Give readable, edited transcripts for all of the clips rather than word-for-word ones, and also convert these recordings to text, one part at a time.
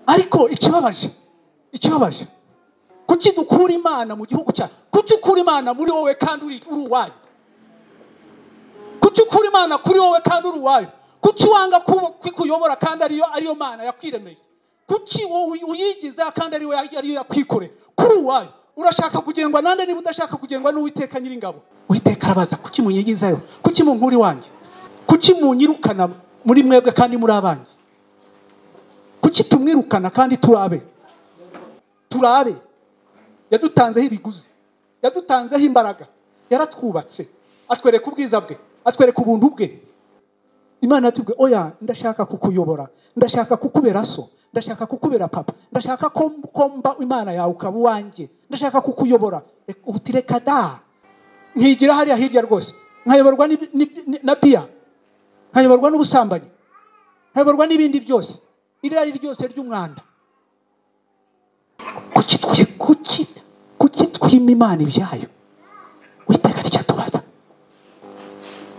ariko ikibabaje kuki dukura Imana mu gihugu cyacu? Kuki ukura Imana muri wowe kandi uri uwayo? Kuki ukura Imana kuri wowe kandi uri uwayo? Kuki wanga kuyobora kandi ariyo Mana yakwiremeye? Kuki uyigize kandi ariyo yakwikoreye kuri uwayo? Urashaka kugengwa nande niba udashaka kugengwa n'Uwiteka Nyiringabo? Uwiteka arabaza, kuki munyigizayo? Kuki munkuri wanjye? Kuki munyirukana muri mwebwe kandi muri abanjye? Kuki tumwirukana kandi turabe? Yadutanzeho ibiguzi, yadutanzeho imbaraga, yaratwubatse, atwereka ubwiza bwe, atwereka ubuntu bwe. Imana yatubwiye, oya, ndashaka kukuyobora, ndashaka kukubera so, ndashaka kukubera papa, ndashaka ko mba Imana yawe ukaba uwanjye, ndashaka kukuyobora. Utireka da, nkigira hariya hirya rwose, nkayoborwa na biya, nkayoborwa n'ubusambanyi, nkayoborwa n'ibindi byose, irari ryose ry'umwanda. Kuki twima Imana ibyayo? Uwiteka nicyo atubaza.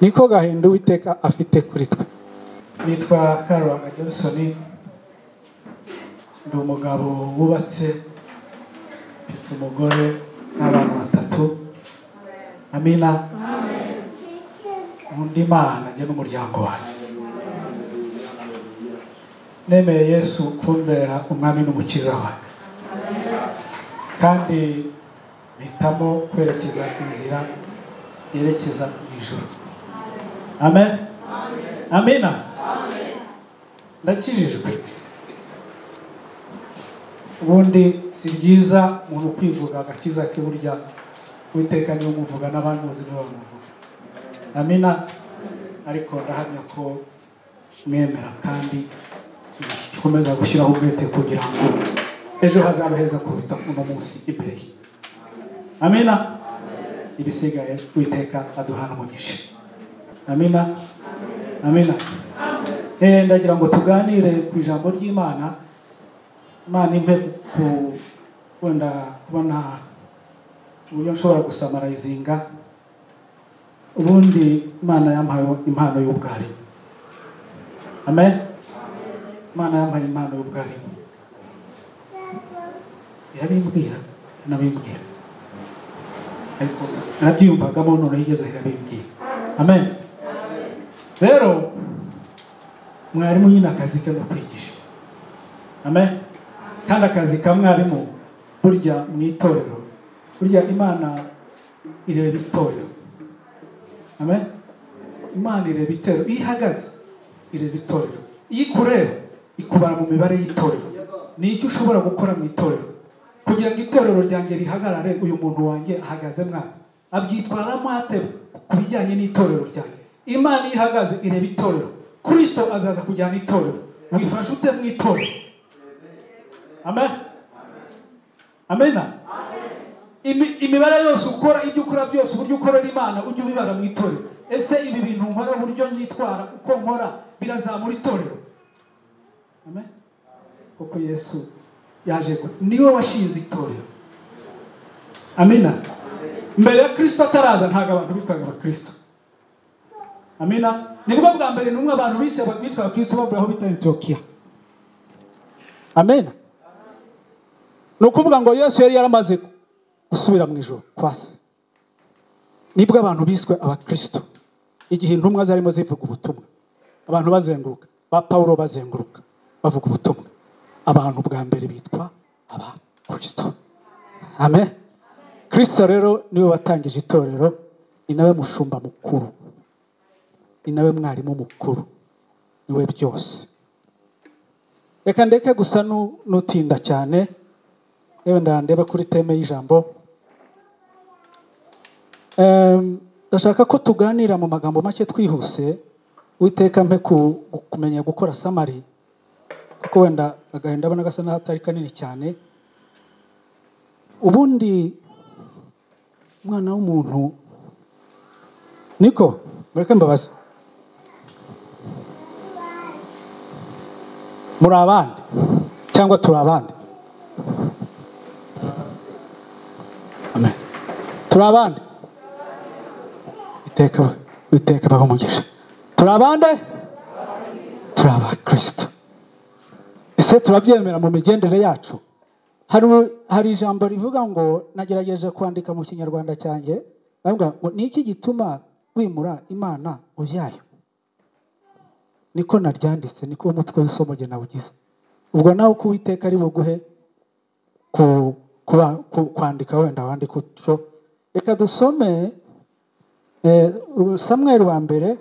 Niko gahinda Uwiteka afite kuri twe. Nitwa Karuranga, ndi umugabo wubatse, mfite umugore n'abana 3. Amina. Nkunda Imana njye n'umuryango wanjye. Nemeye Yesu kumbera umwami n'umukiza wanjye, kandi mpitamo kwerekeza inzira yerekeza mu ijuru. Amen. Amina. Ndakijijwe. Ubundi si byiza umuntu kwivuga agakiza ke, burya Uwiteka niwe umuvuga n'abandi bose niwe bamuvuga. Amina. Ariko ndahamya ko mwemera kandi komeza gushyiraho umwete kugira ngo ejo hazaba heza kuruta uno munsi imbere. Amina. Ibisigaye Uwiteka aduhana umugisha. Amina. Amina. Ndagira ngo tuganire ku ijambo ry'Imana. Imana impe wenda kubona uburyo nshobora gusamarayizinga. Ubundi Imana yampaye impano y'ubwarimu. Amen. Imana yampaye impano y'ubwarimu. Yabimbwira nabimbwira, ariko nabyiyumvagamo none yigeze irabimbwira. Amen. Rero mwarimu nyine akazi ke no kwigisha. Amen. Kandi akazi ka mwarimu burya mu itorero, burya Imana ireba itorero. Amen. Imana ireba itorero, ihagaze ireba itorero, ikureba ikubara mu mibare y'itorero. Ni icyo ushobora gukora mu itorero kugira ngo itorero ryanjye rihagarare? Uyu muntu wanjye ahagaze mwana, abyitwaramo ate ku bijyanye n'itorero ryanjye? Imana ihagaze ireba itorero. Kristo azaza kujyana itorero, wifashe ute mu itorero? Amen. Amena. Imibare yose ukora, ibyo ukora byose, uburyo ukorera Imana ujye ubibara mu itorero. Ese ibi bintu nkora, uburyo nyitwara, uko nkora birazamura itorero? Amen. Kuko Yesu yaje niwe washinze itorero. Amina. Mbere ya Kristo ataraza ntago abantu bitwaga Abakristo. Amina. Nibwo bwa mbere numwe abantu bitwa Abakristo baburaho bita Antiokia. Amen. Nukuvuga ngo Yesu yari yaramaze gusubira mu ijuru kwase. Nibwo abantu biswe Abakristo. Igihe intumwa zarimo zivuga ubutumwa, abantu bazenguruka, ba Paulo bazenguruka bavuga ubutumwa, abantu bwa mbere bitwa Abakristo. Amen. Kristo rero niwe watangije itorero, ni nawe mushumba mukuru, ni nawe mwarimu mukuru, niwe byose. Reka ndeke gusa nutinda cyane, yewe ndandeba kuri teme y'ijambo. Ndashaka ko tuganira mu magambo make twihuse. Uwiteka mpe kumenya gukora samari, kuko wenda agahinda abona gasa n'ahatari kanini cyane. Ubundi umwana w'umuntu niko mureke mbabaza, muri abandi cyangwa turi abandi? Amen. Turi abandi. Iteka bahumugisha. Turi abandi? Turi Abakristo. Ese ese turabyemera mu migendere yacu? Hari ijambo rivuga ngo nagerageje kwandika mu kinyarwanda cyanjye, bavuga ngo ni iki gituma wimura Imana mu byayo? Niko naryanditse, niko umutwe w'isomo jye nawugize. Ubwo nawe uko Uwiteka ari buguhe kwandika wenda wandika utyo. Reka dusome Samweli wa mbere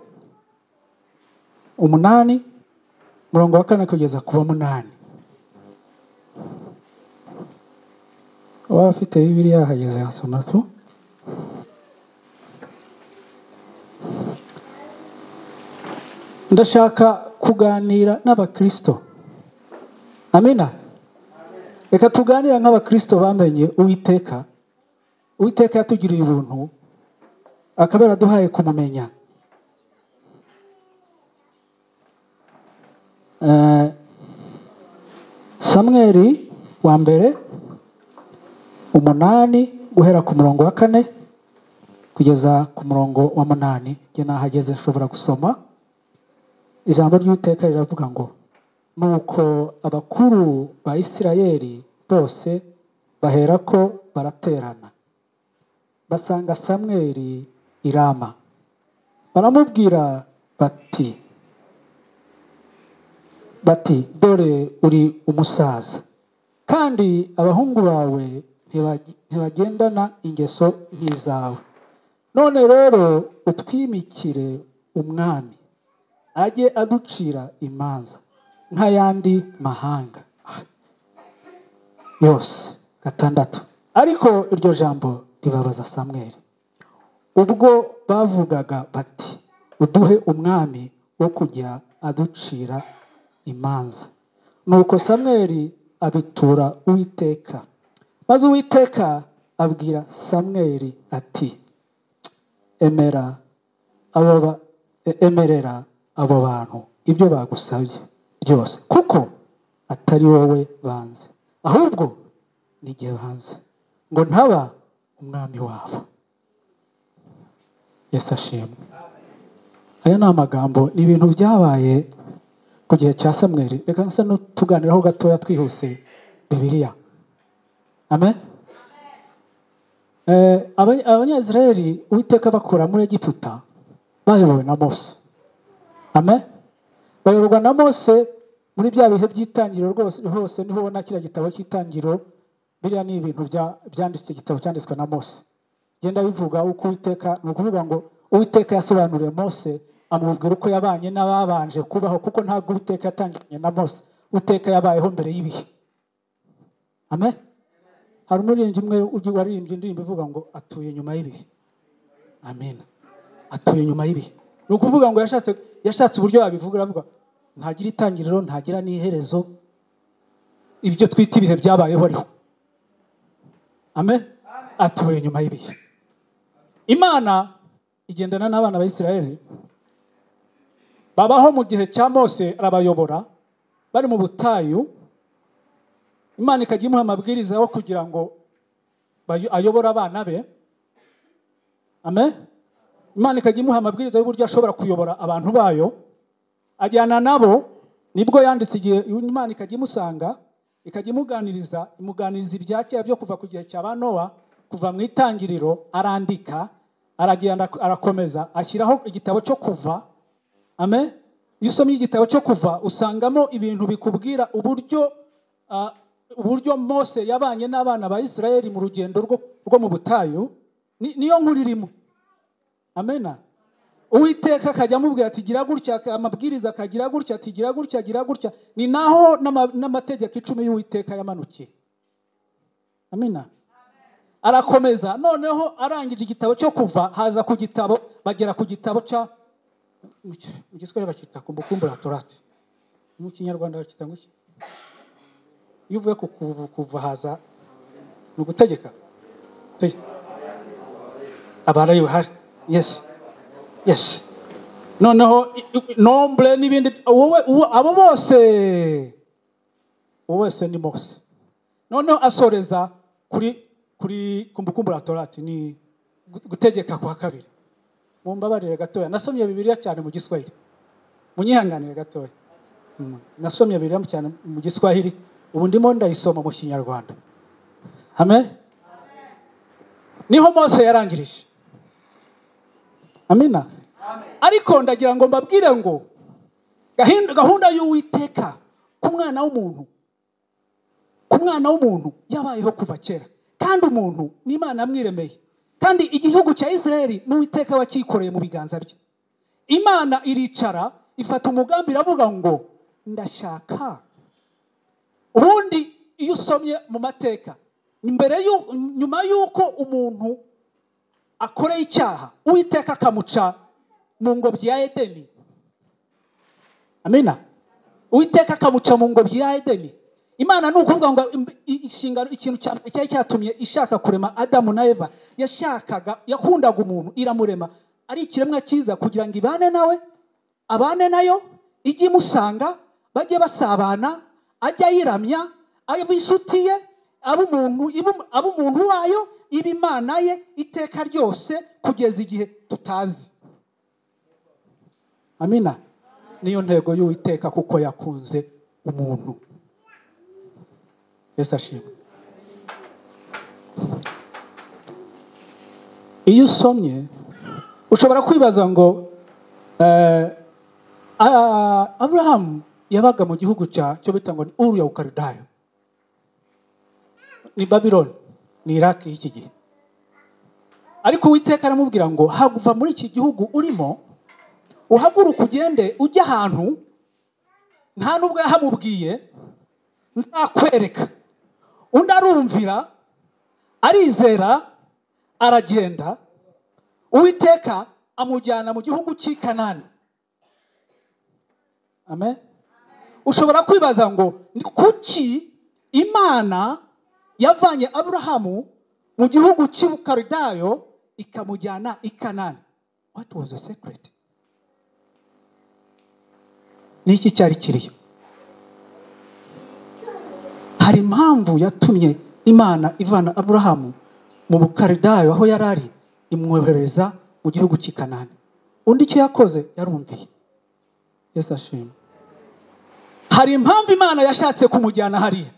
8 murongo wa 4 kugeza ku 8. Waba afite Bibiliya hageze hasoma tu. Ndashaka kuganira n'abakristo. Amina. Reka tuganira nk'abakristo bamenye Uwiteka. Uwiteka yatugiriye ubuntu akabera duhaye kumumenya. Samweli wa mbere 8 guhera ku murongo wa 4 kugeza ku murongo wa 8. Jye nahageze nshobora gusoma. Ijambo ry'Uwiteka riravuga ngo nuko abakuru ba Isirayeli bose baherako baraterana basanga Samweli i Rama, baramubwira bati dore uri umusaza kandi abahungu bawe ntibagendana ingeso nk'izawe, none rero utwimikire umwami ajye aducira imanza nk'ayandi mahanga yose. 6. Ariko iryo jambo ribabaza Samweli ubwo bavugaga bati uduhe umwami wo kujya aducira imanza. Nuko Samweli abitura Uwiteka, maze Uwiteka abwira Samweli ati emerera abo bantu ibyo bagusabye byose, kuko atari wowe banze, ahubwo ni jye banze, ngo ntaba umwami wabo. Yesu ashimwe. Aya ni amagambo, ni ibintu byabaye ku gihe cya Samweli. Reka nsa no tuganiraho gatoya twihuse Bibiliya. Amen. Abanyazirayeli Uwiteka bakura muri Egiputa bayobowe na Mose. Amen. Bayoborwa na Mose muri bya bihe by'itangiriro hose niho ubona kiriya gitabo cy'itangiriro. Biriya ni ibintu byanditse, igitabo cyanditswe na Mose. Genda bivuga uko Uwiteka, ni ukuvuga ngo Uwiteka yasobanuriye Mose amubwira uko yabanye n'ababanje kubaho, kuko ntabwo Uwiteka yatangiranye na Mose. Uwiteka yabayeho mbere y'ibihe. Amen. Hari umuririmbyi umwe waririmbye indirimbo ivuga ngo atuye nyuma y'ibihe. Amen. Atuye nyuma y'ibihe. Ni ukuvuga ngo yashatse uburyo yabivuga, aravuga ntagira itangiriro ntagira n'iherezo, ibyo twita ibihe byabayeho ariho. Amen. Atuye nyuma y'ibihe. Imana igendana n'abana ba Isirayeli, babaho mu gihe cya Mose, arabayobora bari mu butayu. Imana ikajya imuha amabwiriza yo kugira ngo ayobore abana be. Amen. Imana ikajya imuha amabwiriza y'uburyo ashobora kuyobora abantu bayo, ajyana nabo. Nibwo yanditse igihe Imana ikajya imusanga, ikajya imuganiriza ibya kera byo kuva ku gihe cya ba Nowa, kuva mu itangiriro. Arandika, aragenda arakomeza ashyiraho igitabo cyo kuva. Amen. Iyo usomye igitabo cyo kuva usangamo ibintu bikubwira uburyo Mose yabanye n'abana ba Isirayeli mu rugendo rwo mu butayu. Niyo nkuru irimo. Amen. Uwiteka akajya amubwira ati gira gutya, amabwiriza akagira gutya, ati gira gutya, gira gutya. Ni naho n'amategeko 10 y'Uwiteka yamanukiye. Amen. Arakomeza, noneho arangije igitabo cyo kuva, haza ku gitabo, bagera ku gitabo cya mu Giswahili bakita kumbukumbu la Torati, mu Kinyarwanda bakita ngo iki? Iyo uvuye kuva haza no gutegeka. Abayo hari. Yes. Noneho nombre n'ibindi, abo bose ni Mose. Noneho asoreza kuri kumbukumbu la Torati, ni gutegeka kwa kabiri. Mumbabarire gatoya, nasomye Bibiliya cyane mu Giswahili, munyihanganire gatoya. nasomye Bibiliya cyane mu Giswahili, ubu ndimo ndayisoma mu Kinyarwanda. Amen. Niho Mose yarangirije. Amina. Ariko ndagira ngo mbabwire ngo gahunda y'Uwiteka ku mwana w'umuntu yabayeho kuva kera, kandi umuntu ni Imana yamwiremeye, kandi igihugu cya Israeli n'Uwiteka wakikoreye mu biganza bye. Imana iricara ifata umugambi iravuga ngo ndashaka. Ubundi iyo usomye mu mateka, nyuma y'uko umuntu akoreye icyaha, Uwiteka akamuca mu ngobyi ya Edeni. Amina. Uwiteka akamuca mu ngobyi ya Edeni. Imana nukuvuga ngo ikintu cyari cyatumye ishaka kurema Adamu na Eva, yakundaga umuntu iramurema ari ikiremwa cyiza kugira ngo ibane nawe, abane nayo, ijye imusanga, bajye basabana, ajya yiramya, abo inshuti ye, abo umuntu wayo, iba Imana ye iteka ryose kugeza igihe tutazi. Amina. Niyo ntego y'Uwiteka kuko yakunze umuntu. Yesu ashimwe. Iyo usomye ushobora kwibaza ngo Abraham yabaga mu gihugu cyo bita ngo ni Uru ya Ukaridayo, ni Babylon, ni Iraq y'iki gihe. Ariko Uwiteka aramubwira ngo haguva muri iki gihugu urimo, uhaguruka ugende ujya ahantu nta nubwo yahamubwiye, nzakwereka. Undi arumvira, arizera, aragenda. Uwiteka amujyana mu gihugu cy'i Kanani. Amen. Ushobora kwibaza ngo ni kuki Imana yavanye Abrahamu mu gihugu cy'Ukaridayo ikamujyana i Kanani? What was the secret? Niki cyari kiriyo? Hari impamvu yatumye Imana ivana Abrahamu mu Bukaridayo aho yarari imwohereza mu gihugu cy'i Kanani. Undi icyo yakoze yarumviye. Yesu ashimwe. Hari impamvu Imana yashatse kumujyana hariya.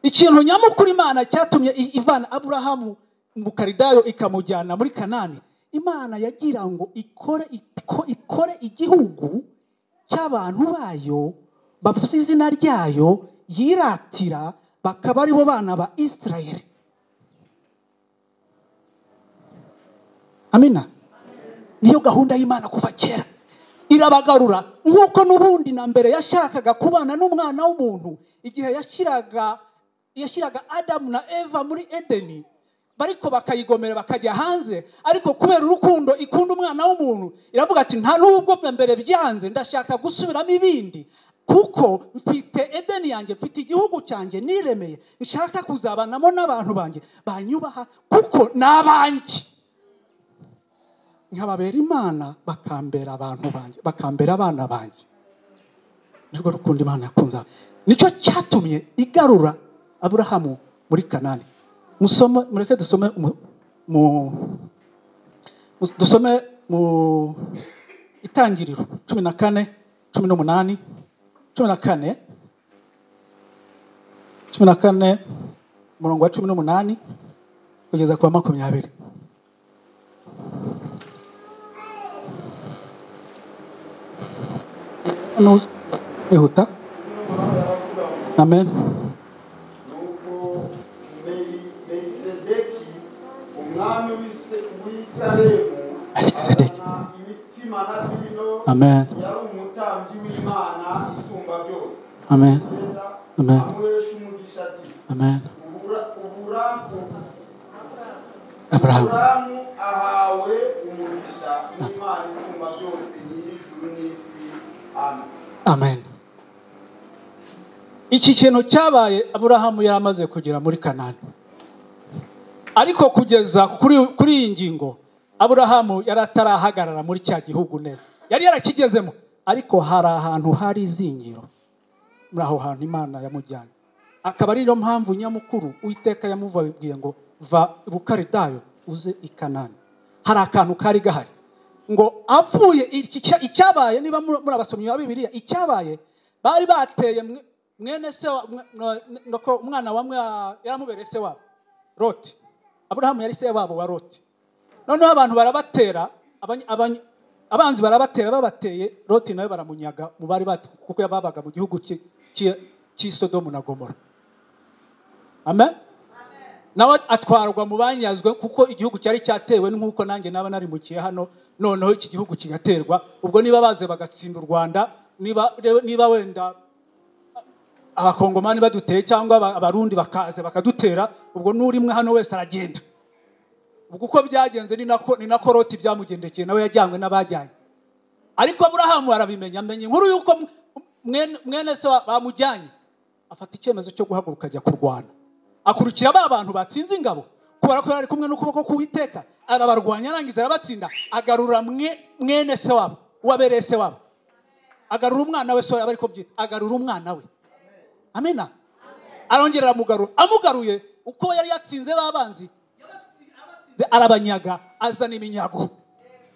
Ikintu nyamukuru Imana cyatumye ivana Abrahamu mu Bukaridayo ikamujyana muri Kanani, Imana yagira ngo ikore igihugu cy'abantu bayo bavuze izina ryayo, yiratira, bakaba ari bo bana ba Israeli. Amina. Niyo gahunda y'Imana kuva kera. Irabagarura nk'uko n'ubundi na mbere yashakaga kubana n'umwana w'umuntu igihe yashyiraga Adamu na Eva muri Edeni, bariko bakayigomera bakajya hanze. Ariko kubera urukundo ikunda umwana w'umuntu, iravuga ati nta nubwo mbere byanze, ndashaka gusubiramo ibindi, kuko mfite Edeni yanjye, mfite igihugu cyanjye niremeye, nshaka kuzabanamo n'abantu banjye banyubaha kuko n'abanjye. Nkababera Imana, bakambera abantu banjye, bakambera abana banjye. Nirwo rukundo Imana yakunze. Nicyo cyatumye igarura Abrahamu muri Kanani. Mureke dusome mu Itangiriro 14, 18, 14 umurongo wa 18 kugeza kwa 20. Ihuta. Amen. Umwami w'Isirayeli imitima na vino, Amen. yari umutambyi w'Imana isumba byose. Amen. Amen. Amuhesha umugisha ati, Amen. Aburahamu ahawe umugisha n'Imana isumba byose, nyir'ijuru n'isi. Amen. Amen. Iki kintu cyabaye Abrahamu yaramaze kugera muri Kanani. Ariko kugeza kuri iyi ngingo Abrahamu yaratarahagarara muri cya gihugu neza. Yari yarakigezemo, ariko hari ahantu hari izingiro. Muri aho hantu Imana yamujyanye. Akaba ari yo mpamvu nyamukuru Uwiteka yamubwiye ngo va Bukaridayo uze i Kanani. Hari akantu kari gahari ngo avuye icyabaye, niba muri abasomyi ba Bibiliya, icyabaye bari bateye mwene se nuko umwana wamwe yaramubereye se wabo Loti. Aburahamu yari se wabo wa Loti. Noneho abantu barabatera, abanzi barabatera, babateye Loti nawe baramunyaga mu bari kuko yababaga mu gihugu cy'i Sodomu na Gomora. Amen. Nawe atwarwa mu banyazwe kuko igihugu cyari cyatewe nk'uko nanjye naba nari mukiye hano, noneho iki gihugu kigaterwa. Ubwo niba baze bagatsinda u Rwanda, niba wenda abakongomani baduteye cyangwa abarundi bakaze bakadutera, ubwo n'urimwe hano wese aragenda. Ubwo uko byagenze ni nako Loti byamugendekeye, nawe yajyanywe n'abajyanye. Ariko Aburahamu arabimenya, amenye inkuru yuko mwene se bamujyanye, afata icyemezo cyo guhaguruka ajya kurwana. Akurikira ba bantu batsinze ingabo, kubera ko yari kumwe n'ukuboko k'Uwiteka, arabarwanya arangiza arabatsinda, agarura mwene se wabo, wabereye se wabo, agarura umwana we, so ariko byita agarura umwana we. Amina. Arongera amugarura, amugaruye uko yari yatsinze babanzi, arabanyaga, azana iminyago,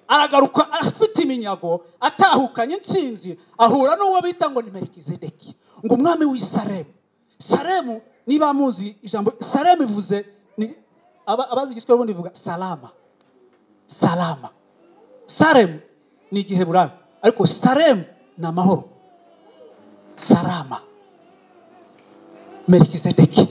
aragaruka afite iminyago, atahukanye intsinzi, ahura n'uwo bita ngo ni Melikizedeki, ngo umwami w'i Salemu. Salemu, niba muzi ijambo Salemu ivuze ni abazi igiswahili ubundi bivuga salama. Salama. Salemu ni Igiheburayo, ariko Salemu ni amahoro. Salama. Melikizedeki.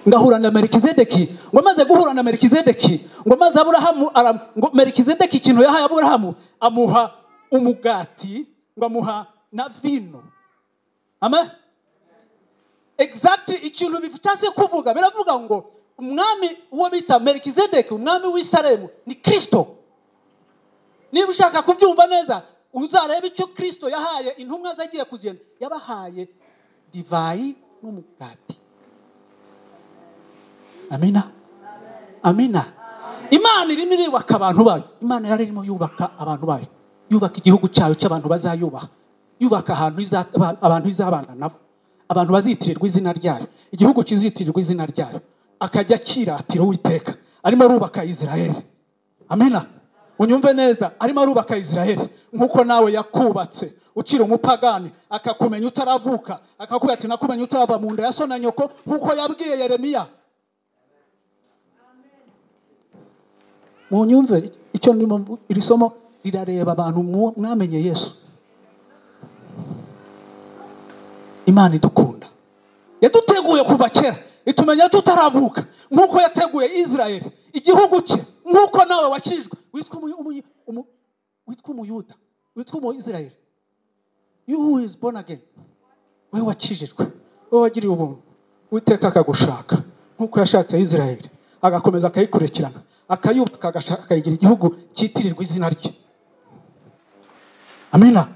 Ngahura na Melikizedeki, ngo maze guhura na Melikizedeki, ngo maze Aburahamu ngo Melikizedeki ikintu yahaye Aburahamu, amuha umugati, ngo amuha na vino. Amen. Exactly ikintu bifutase kuvuga, biravuga ngo umwami uwo bita Melikizedeki, umwami w'i Salemu ni Kristo. Niba ushaka kubyumva neza, uzareba icyo Kristo yahaye intumwa zagiye kugenda, yabahaye divayi n'umugati. Amina. Amina. Imana irimo irubaka abantu bayo. Imana yari irimo yubaka abantu bayo, yubaka igihugu cyayo cy'abantu bazayubaha, yubaka ahantu abantu izabana nabo, abantu bazitirirwa izina ryayo, igihugu kizitirirwa izina ryayo, akajya kiratira Uwiteka. Arimo arubaka Israeli. Amina. Unyumve neza, arimo arubaka Israeli nkuko nawe yakubatse ukiri umupagani, akakumenya utaravuka, akakubwira ati nakumenya utarava mu nda ya so na nyoko, nkuko yabwiye Yeremiya. Munyumve icyo ndimo, iri somo rirareba abantu mwamenye Yesu. Imana idukunda, yaduteguye kuva kera, itumenya tutaravuka, nkuko yateguye Israeli igihugu cye, nkuko nawe wakijwe witwa umuyuda, witwa umuyisraeli. You who is born again, wewe wakijijwe, wewe wagiriye ubuntu, Uwiteka akagushaka nkuko yashatse Israeli, agakomeza akayikurikirana, akayubaka, akayigira igihugu cyitirirwa izina rye. Amina.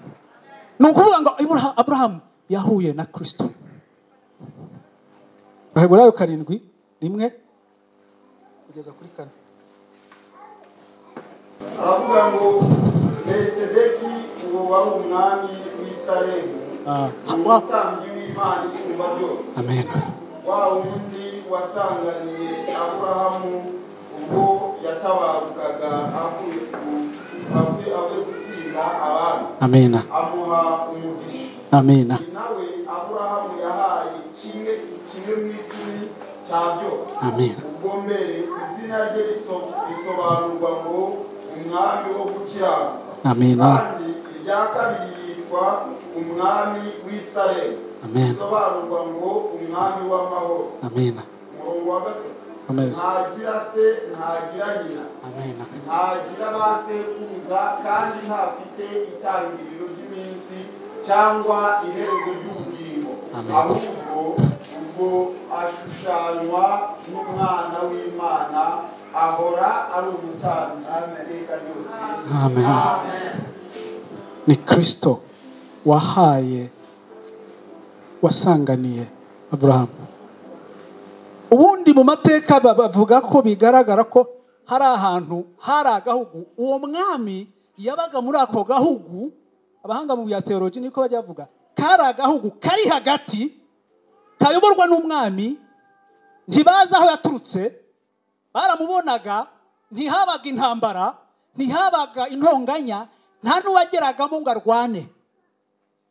Nukuvuga ngo Abrahamu yahuye na Kristo. Baheburayo 7:1 kugeza kuri 4. Aravuga ngo Melikizedeki uwo wari umwami w'i Salemu, umutambyi w'Imana isumba byose. Amen. Wa wundi wasanganiye Aburahamu ubwo yatabarukaga avuye gutsinda abandi. Amen. Amuha umugisha. Amen. Nawe Aburahamu yahaye kimwe mw'icumi cya byose. Amen. Ubwo mbere izina rye risobanurwa ngo umwami wo gukiranuka. Amen. Kandi irya kabiri yitwa umwami w'i Salemu. Amen. Risobanurwa ngo umwami w'amahoro. Amen. Umurongo wa 3. Amen. Ntagira se, ntagira nyina. Amen. Ntagira ba sekuruza, kandi ntafite itangiriro ry'iminsi cyangwa iherezo ry'ubugingo. Ahubwo ubwo ashushanywa n'umwana w'Imana, ahora ari umutambyi iteka ryose. Amen. Amen. Ni Kristo wasanganiye Abrahamu. Ubundi mu mateka bavuga ko bigaragara ko hari ahantu hari agahugu, uwo mwami yabaga muri ako gahugu. Abahanga mu bya theology niko bajya bavuga, kari agahugu kari hagati, kayoborwa n'umwami, ntibaza aho yaturutse, baramubonaga, ntihabaga intambara, ntihabaga intonganya, nta n'uwageragamo ngo arwane.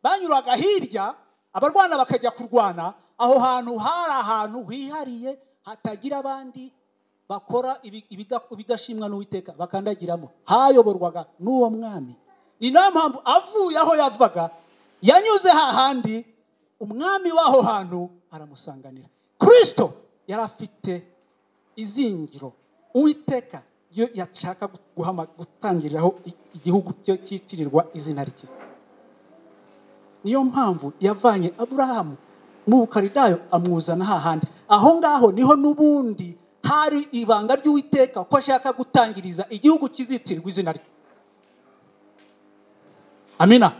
banyuraga hirya abarwana bakajya kurwana, aho hantu hari ahantu hihariye hatagira abandi bakora ibidashimwa n'Uwiteka bakandagiramo, hayoborwaga n'uwo mwami. Ni nayo mpamvu avuye aho yavaga yanyuze hahandi umwami w'aho hantu aramusanganira. Kristo yari afite izingiro Uwiteka yo yashaka gutangiriraho igihugu cyo cyitirirwa izina rye. Niyo mpamvu yavanye Aburahamu mu Bukaridayo amuzana hahandi. Aho ngaho niho n'ubundi hari ibanga ry'Uwiteka ko ashaka gutangiriza igihugu kizitirirwa izina rye. Amina.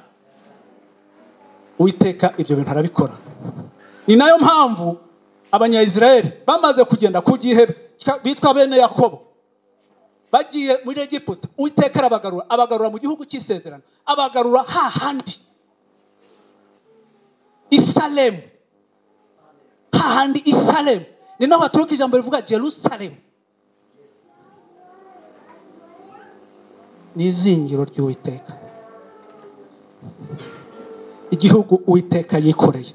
Uwiteka ibyo bintu arabikora. Ni nayo mpamvu Abanyayisraeli bamaze kugenda ku gihe bitwa bene Yakobo, bagiye muri Egiputa, Uwiteka abagarura mu gihugu cy'isezerano, abagarura hahandi Isalemu, hahandi Isalemu. Ni naho haturuka ijambo rivuga Jerusalemu. Ni izingiro ry'Uwiteka, igihugu Uwiteka yikoreye,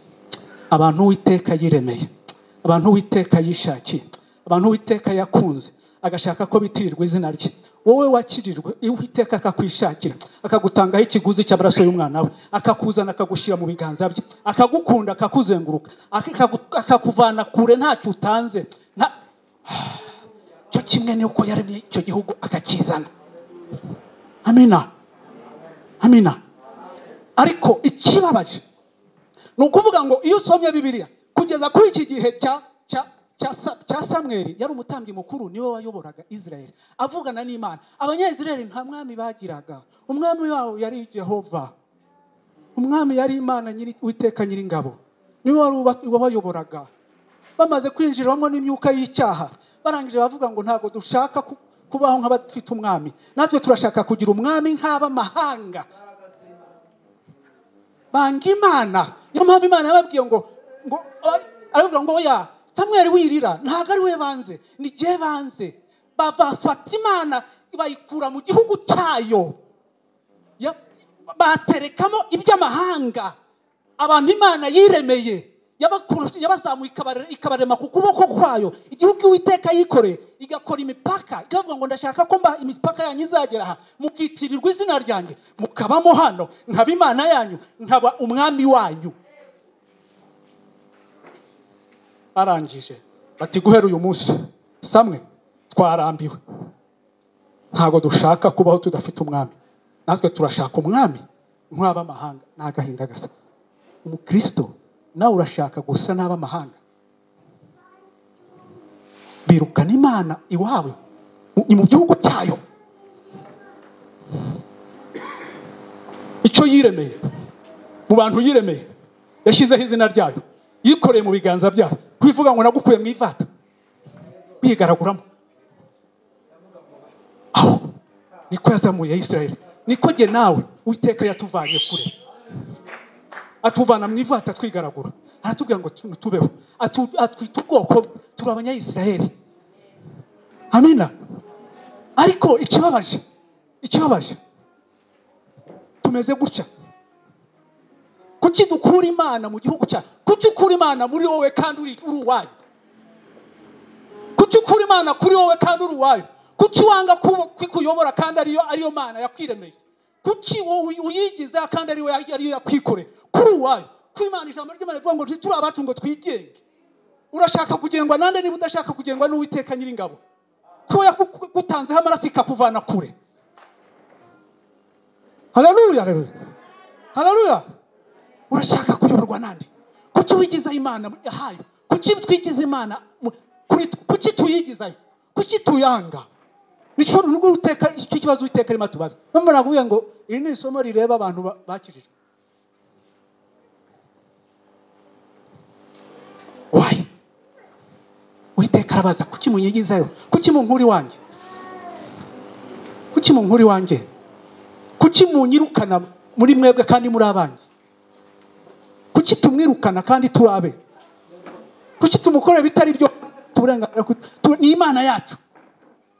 abantu Uwiteka yiremeye, abantu Uwiteka yishakiye, abantu Uwiteka yakunze agashaka ko bitirirwa izina rye. Wowe wakirirwe Uwiteka akakwishakira, akagutangaho ikiguzi cy'amaraso y'umwana we, akakuzana akagushyira mu biganza bye, akagukunda akakuzenguruka, akakuvana kure ntacyo utanze. Cyo kimwe n'uko yaremye icyo gihugu akakizana. Amina. Amina. Ariko ikibabaje ni ukuvuga ngo iyo usomye Bibiliya kugeza kuri iki gihe cya Samweli, yari umutambyi mukuru, niwe wayoboraga Israeli avugana n'Imana. Abanyayisraeli nta mwami bagiraga, umwami wabo yari Jehova, umwami yari Imana Uwiteka Nyiringabo, niwe wari wabayoboraga. Bamaze kwinjiramo n'imyuka y'icyaha, barangije bavuga ngo ntabwo dushaka kubaho nk'abafite umwami, natwe turashaka kugira umwami nk'abamahanga. Banga Imana. Niyo mpamvu Imana yababwiye ngo aravuga ngo oya Samweli wirira, ntabwo ari we banze, ni jye banze. Bafata Imana bayikura mu gihugu cyayo, baterekamo iby'amahanga. Abantu Imana yiremeye yabazamuye ikabarema ku kuboko kwayo. Igihugu Uwiteka yikoreye igakora imipaka, ikavuga ngo ndashaka ko imipaka yanyu izagera aha, mukitirirwa izina ryanjye, mukabamo hano, nkaba Imana yanyu, nkaba umwami wanyu. Arangije bati guhera uyu munsi Samwe twarambiwe, ntabwo dushaka kubaho tudafite umwami, natwe turashaka umwami nk'abamahanga. N'agahinda gasa. Umukristo nawe urashaka gusa n'abamahanga, birukana Imana iwawe ni mu gihugu cyayo. Icyo yiremeye, mu bantu yiremeye, yashyizeho izina ryayo, yikoreye mu biganza byayo, kwivuga ngo nagukuye mu ivata, kwigaraguramo. Aho niko yazamuye Israeli, niko jye nawe Uwiteka yatuvanye kure, atuvana mu ivata twigaragura, aratubwira ngo tubeho, atwita ubwoko, turi Abanyayisraeli. Amina. Ariko ikibabaje tumeze gutya. Kuki dukura Imana mu gihugu cyacu? Kuki ukura Imana muri wowe kandi uri uwayo? Kuki ukura Imana kuri wowe kandi uri uwayo? Kuki wanga kuyobora kandi ariyo Mana yakwiremeye? Kuki wowe uyigiza kandi ariyo yakwikoreye kuri uwayo? Ku Imana ijambo ry'Imana rivuga ngo turi abacu ngo twigenge. Urashaka kugengwa nande niba udashaka kugengwa n'Uwiteka Nyiringabo? Ko yakutanzeho amaraso ikakuvana kure. Haleluya, haleluya, haleluya. Urashaka kuyoborwa nande? Kuki wigiza Imana yahayo? Kuki twigiza Imana? Kuki tuyigizayo? Kuki tuyanga? Nicyo n'ubwo Uwiteka, icyo kibazo Uwiteka arimo tubaza. Namba naguye ngo iri ni isomo rireba abantu bakijije. Why? Uwiteka arabaza, kuki munyigizayo? Kuki munkuri wanjye? Kuki munkuri wanjye? Kuki munyirukana muri mwebwe kandi muri abanjye? Kuki tumwirukana kandi turabe? Kuki tumukorera bitari byo tuburenganira? Ni Imana yacu,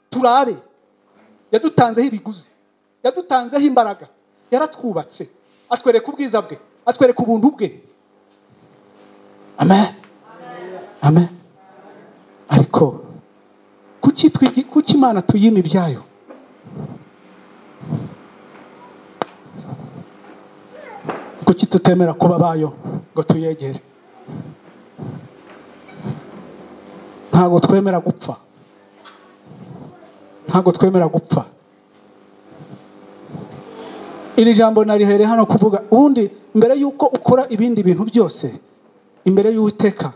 turabe. Yadutanzeho ibiguzi, yadutanzeho imbaraga, yaratwubatse, atwereka ubwiza bwe, atwereka ubuntu bwe. Amen. Amen. Ariko kuki Imana tuyima ibyayo? Kuki tutemera kuba abayo ngo tuyegere? Ntabwo twemera gupfa. Ntabwo twemera gupfa. Iri jambo narihere hano kuvuga ubundi mbere yuko ukora ibindi bintu byose, imbere y'Uwiteka,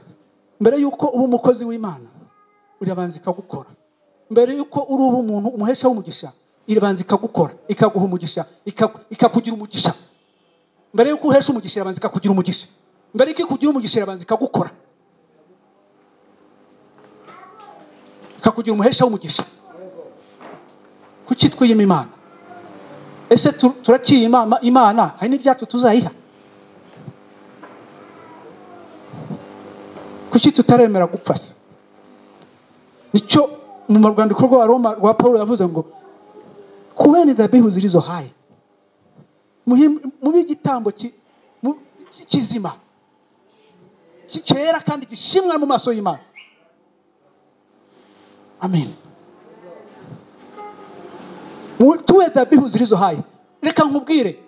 mbere yuko uba umukozi w'Imana, urabanza ikagukora. Mbere yuko uri umuntu umuhesha w'umugisha, irabanza ikagukora, ikaguha umugisha, ikakugira umugisha. Mbere yuko uhesha umugisha, irabanza ikakugira umugisha. Mbere yuko ikugira umugisha, irabanza ikagukora, ikakugira umuhesha w'umugisha. Kuki twiyima Imana? Ese turakiye Imana, hari n'ibyacu tuzayiha? Kuki tutaremera gupfa se? Nicyo mu rwandiko rwa Roma rwa Paulo yavuze ngo kuweni dhabihu zilizo hai, mubi igitambo kizima cyera kandi gishimwa mu maso y'Imana. Amen. Tuwe dhabihu zilizo hai. Reka nkubwire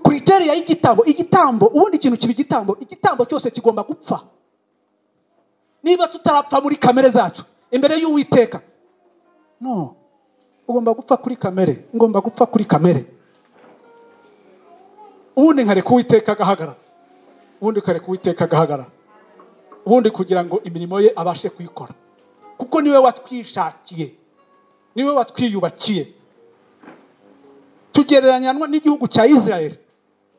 kriteria y'igitambo, ubundi ikintu kiba igitambo cyose kigomba gupfa. Niba tutarapfa muri kamere zacu imbere y'Uwiteka, no, ugomba gupfa kuri kamere. Ngomba gupfa kuri kamere, ubundi nkareka Uwiteka agahagarara. Ubundi kugira ngo imirimo ye abashe kuyikora, kuko niwe watwishakiye, niwe watwiyubakiye. Tugereranyanwa n'igihugu cya Israel.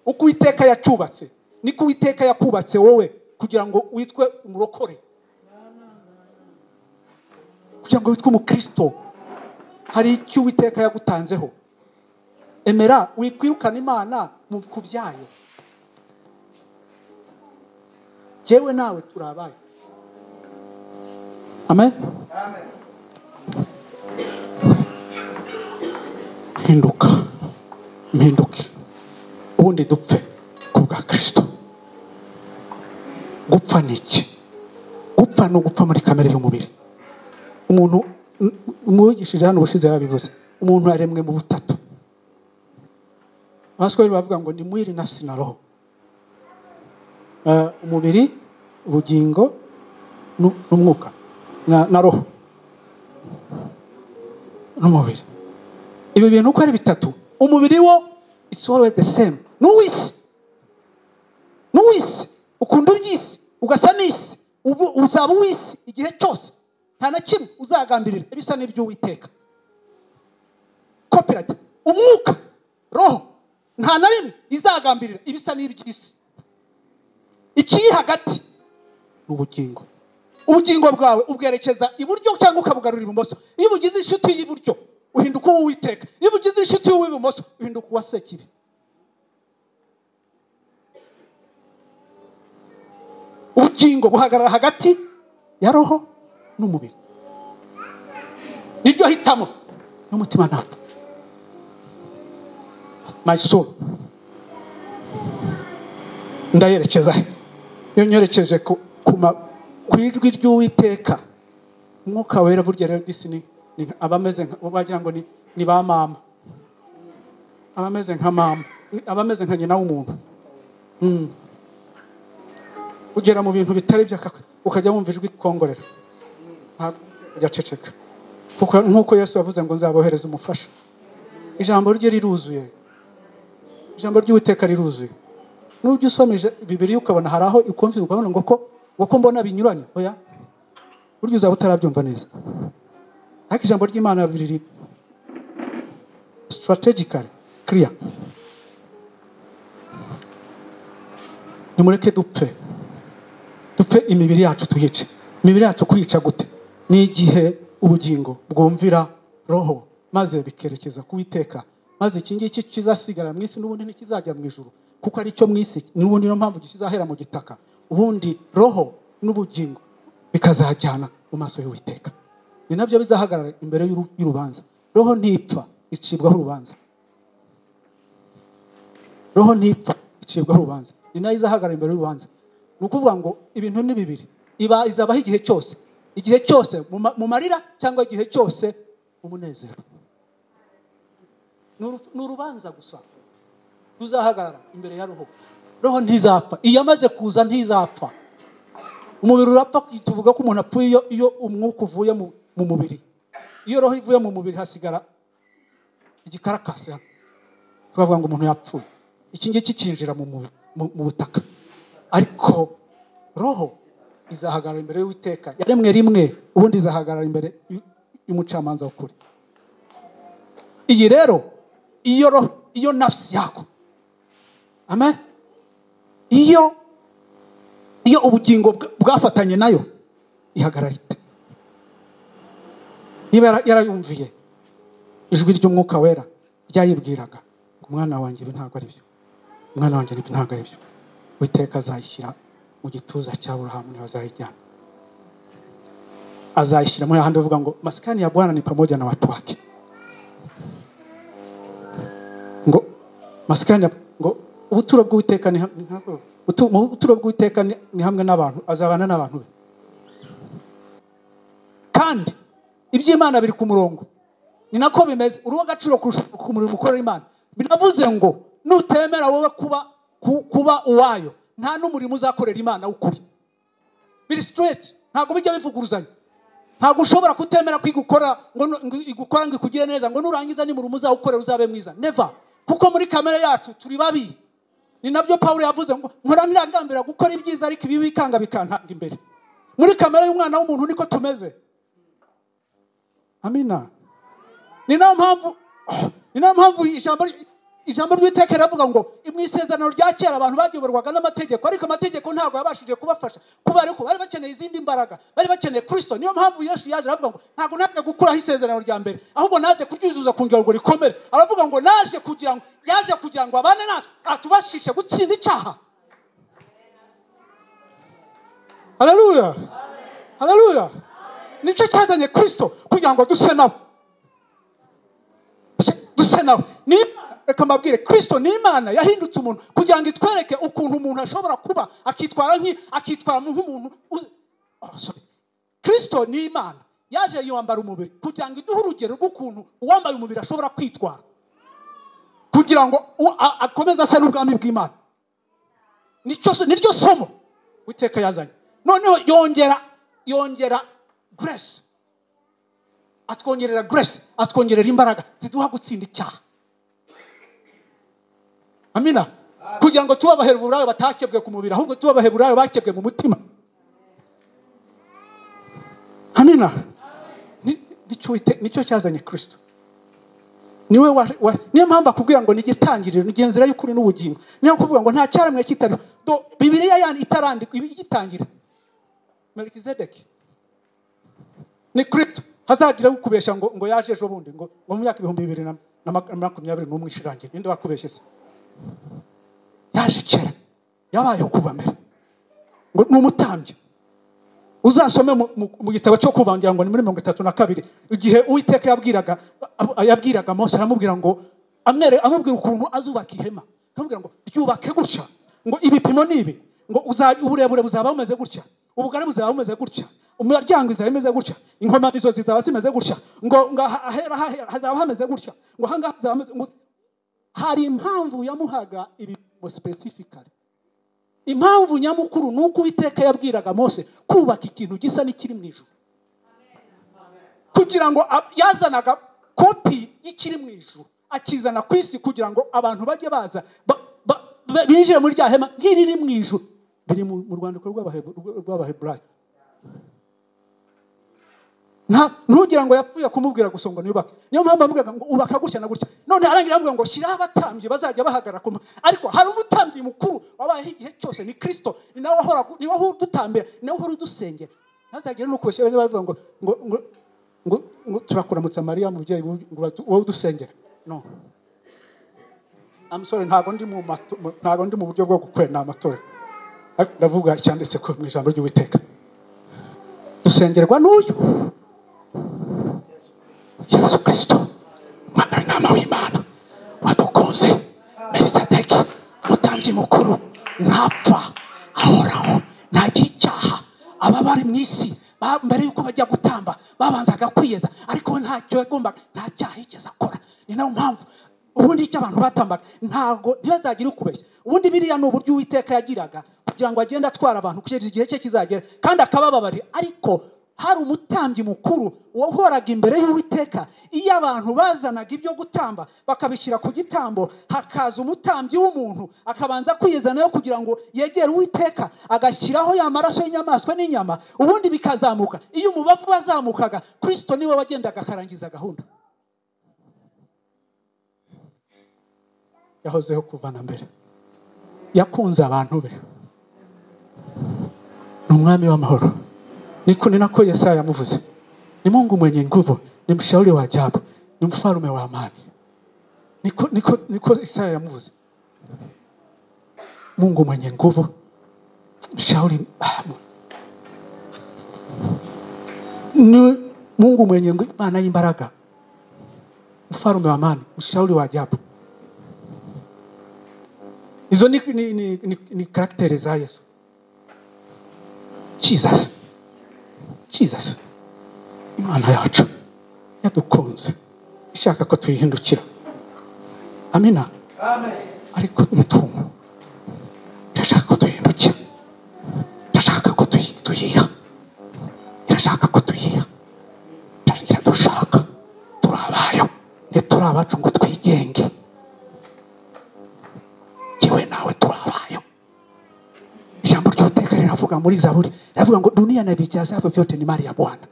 Uko Uwiteka yacyubatse niko Uwiteka yakubatse wowe, kugira ngo witwe umurokore, kugira ngo witwe umukristo. Hari icyo Uwiteka yagutanzeho. Emera wikwirukana Imana mu kubyayo. Jewe nawe turabaye. Amen. Amen. Mpinduke ubundi dupfe ku bwa Kristo. Gupfa ni iki? Gupfa no gupfa muri kamere y'umubiri. Umuntu umwigishije hano ubushize yabivuze, umuntu aremwe mu butatu. Abaswahili bavuga ngo ni mwili, nafsi na roho. Umubiri, ubugingo n'umwuka na roho n'umubiri. Ibi bintu uko ari bitatu, umubiri wo is always the same. Nuwisi ukunda iby'isi, ugasa n'isi, uzaba uwisi igihe cyose. Nta na kimwe uzagambirira ibisa n'iby'Uwiteka. Copyright. Umwuka, roho, nta na rimwe izagambirira ibisa n'iby'isi. Ikiri hagati n'ubugingo. Ubugingo bwawe ubwerekeza iburyo cyangwa ukabugarura ibumoso. Iyo ugize inshuti y'iburyo, uhinduka uw'Uwiteka. Iyo ugize inshuti y'uw'ibumoso, uhinduka uwa Sekibi. Ubugingo buhagarara hagati ya roho n'umubiri. Niryo hitamo n'umutima nawe. My soul. Ndayerekeza he? Iyo nyerekeje ku ijwi ry'Uwiteka, Umwuka Wera burya rero disi ni abameze bagira ngo ni ba mama. Abameze nka mama, abameze nka nyina w'umuntu. Ugera mu bintu bitari byaka ukajya wumva ijwi kongorera. Ugaceceka. Kuko nkuko Yesu yavuze ngo nzabohereza umufasha. Ijambo rye riruzuye. Ijambo ry'Uwiteka riruzuye. Nujya usomije Bibiliya ukabona hari aho ukumva ukabona ngo ko mbona binyuranye, oya, burya uzaba utarabyumva neza. Ariko ijambo ry'Imana riri strategically clear. Nimureke dupfe imibiri yacu tuyice. Imibiri yacu kuyica gute? Ni igihe ubugingo bwumvira roho maze bikerekeza ku Uwiteka, maze iki ngiki kizasigara mu isi n'ubundi ntikizajya mu ijuru, kuko ari cyo mu isi n'ubundi niyo mpamvu kizahera mu gitaka. Ubundi roho n'ubugingo bikazajyana mu maso y'Uwiteka. Ni nabyo bizahagarara imbere y'urubanza. Roho ntipfa, icibwaho urubanza. Roho ntipfa, gucibwaho urubanza, ni nayo izahagarara imbere y'urubanza. Ni ukuvuga ngo ibintu ni bibiri, izabaho igihe cyose mu marira cyangwa igihe cyose umunezero. Ni urubanza gusa tuzahagarara imbere ya roho ntizapfa. Iyo amaze kuza ntizapfa. Umubiri urapfa, tuvuga ko umuntu apfuye iyo umwuka uvuye mu mubiri. Iyo roho ivuye mu mubiri hasigara igikarakasi, tukavuga ngo umuntu yapfuye. Iki ngiki kinjira mu butaka, ariko roho izahagarara imbere y'Uwiteka yaremwe rimwe, ubundi izahagarara imbere y'umucamanza w'ukuri. Iyi rero iyo nafsi yako, amen, iyo ubugingo bwafatanye nayo ihagarara ite? Niba yarayumviye ijwi ry'umwuka wera ryayibwiraga ngo umwana wanjye ibi ntabwo ari byo, umwana wanjye ibi ntabwo ari byo, Uwiteka azayishyira mu gituza cya Aburahamu, niho azayijyana. Azayishyira muri ahandi avuga ngo maskani ya Bwana ni pamoja na watu wake. Ngo maskani ngo ubuturo bw'Uwiteka ni hamwe n'abantu, azabana n'abantu be. Kandi iby'Imana biri ku murongo, ni nako bimeze. Uruwa gaciro ku murimo ukorera Imana. Binavuze ngo nutemera wowe kuba uwayo, nta n'umurimo uzakorera Imana w'ukuri. Biri straight, ntabwo bijya bivuguruzanya. Ntabwo ushobora kutemera kwigukora ngo ikugire neza, ngo nurangiza ni murimo uzawukorera uzabe mwiza. Never. Kuko muri kamere yacu turi babi. Ni nabyo Paulo yavuze ngo nkora nirangambira gukora ibyiza ariko ibi bikanga bikantanga imbere. Muri kamere y'umwana w'umuntu niko tumeze. Amina. Ni nayo mpamvu ijambo ry'Uwiteka riravuga ngo mu isezerano rya kera abantu bagiyoborwaga n'amategeko, ariko amategeko ntabwo yabashije kubafasha, kubera ko bari bakeneye izindi mbaraga, bari bakeneye Kristo. Niyo mpamvu Yesu yaje aravuga ngo ntabwo naje gukuraho isezerano rya mbere, ahubwo naje kuryuzuza kugira ngo rikomere. Aravuga ngo yaje kugira ngo abane natwe, atubashishe gutsinda icyaha. Haleluya, haleluya. Nicyo cyazanye Kristo, kugira ngo duse nawe. Reka mbabwire, Kristo ni Imana yahindutse umuntu kugira ngo itwereke ukuntu umuntu ashobora kuba akitwara nk'umuntu. Kristo ni Imana yaje yambara umubiri kugira ngo iduhe urugero rw'ukuntu uwambaye umubiri ashobora kwitwara, kugira ngo akomeze ase n'ubwami bw'Imana. Niryo somo Uwiteka yazanye. Noneho yongera grace, atwongerera grace, atwongerera imbaraga ziduha gutsinda icyaha. Amina. Kugira ngo tuba abaheburayo batakebwe ku mubiri, ahubwo tuba abaheburayo bakebwe mu mutima. Amina. Nicyo cyazanye Kristo. Niwe niyo mpamvu akubwira ngo nigitangiriro, nigenzera y'ukuri n'ubugingo. Niyo kuvuga ngo nta cyaremwe kitari. Bibiliya yani itarandika igitangira. Melkizedeki ni Kristo. Hazagira ukubesha ngo yaje ejo bundi ngo mu myaka 2021 ishirangiye. Ninde wakubeshe se? Yaje kera, yabaye kuva mbere, ngo n'umutambyi. Uzasome mu gitabo cyo kuvangira ngo ni muri 32 igihe Uwiteka yabwiraga Mose, aramubwira ngo amubwira ukuntu azubaka ihema. Aramubwira ngo ryubake gutya, ngo ibipimo nibi, ngo uburebure buzaba bumeze gutya, ubugari buzaba bumeze gutya, umuryango izaba imeze gutya, inkomanizo zizaba zimeze gutya, ngo hazaba hameze gutya, ngo hangaha hazaba hameze. Hari impamvu yamuhaga ibipimo specifically. Impamvu nyamukuru nuko Uwiteka yabwiraga Mose kubaka ikintu gisa n'ikiri mu ijuru, kugira ngo yazanaga kopi y'ikiri mu ijuru akizana ku isi, kugira ngo abantu bajye baza binjire muri rya hema nk'iriri mu ijuru. Biri mu rwandiko rw'Abaheburayo. Ntugira ngo yapfuye kumubwira gusa ngo niyubake. Niyo mpamvu avuga ngo ubaka gutya na gutya. None arangira avuga ngo shyiraho abatambyi bazajya bahagarara kuma. Ariko hari umutambyi mukuru wabaye igihe cyose, ni Kristo. Ni nawe ahora dutambira, ni nawe ahora dusengera. Ntazagire no kubeshya bavuga ngo turakuramutsa Mariya mubyeyi wowe dusengera. No. I'm sorry, ntago ndi mu buryo bwo gukwena amatora. Ndavuga cyanditse ko mu ijambo ry'Uwiteka. Dusengerwa n'uyu Yesu Kristo, mwana w'Imana wadukunze. Melisadeki, mutambyi umutambyi mukuru ntapfa ahoraho ntagira icyaha. aba bari mu isi mbere yuko bajya gutamba babanzaga kwiyeza, ariko we ntacyo yagombaga, nta cyaha yigeze akora. ni nayo mpamvu ubundi icyo abantu batambaga ntabwo ntibazagire ukubeshya. ubundi biriya ni uburyo Uwiteka yagiraga kugira ngo agende atwara abantu kugeza igihe cye kizagera kandi akabababarira. ariko hari umutambyi mukuru wahoraga imbere y'Uwiteka. iyo abantu bazanaga ibyo gutamba bakabishyira ku gitambo, hakaza umutambyi w'umuntu akabanza kwiyeza nayo kugira ngo yegere Uwiteka, agashyiraho ya maraso y'inyamaswa n'inyama, ubundi bikazamuka. iyo umubavu wazamukaga, Kristo niwe wagendaga akarangiza gahunda. yahozeho kuva na mbere, yakunze abantu be, ni umwami w'amahoro. ni nako Yesaya yamuvuze, ni Mungu mwenye nguvu, ni mshauri wa ajabu, ni mfalme wa amani. niko Yesaya yamuvuze, Mungu mwenye nguvu, mshauri ni Mungu mwenye nguvu, Imana y'imbaraga, mfalme wa amani, mshauri wa ajabu. Hizo ni karakteri za Yesu. Jesus Imana yacu yadukunze, ishaka ko tuyihindukira. Amina. Amen. ariko nituma irashaka ko tuyihindukira, irashaka ko tuyiha, irashaka ko tuyiha, iradushaka. turi abayo, ntituri abacu ngo twigenge. Jiwe nawe turi abayo. Ijambo ry'Uwiteka riravuga muri Zaburi, riravuga ngo dunia na vijazavyo vyote ni mali ya Bwana.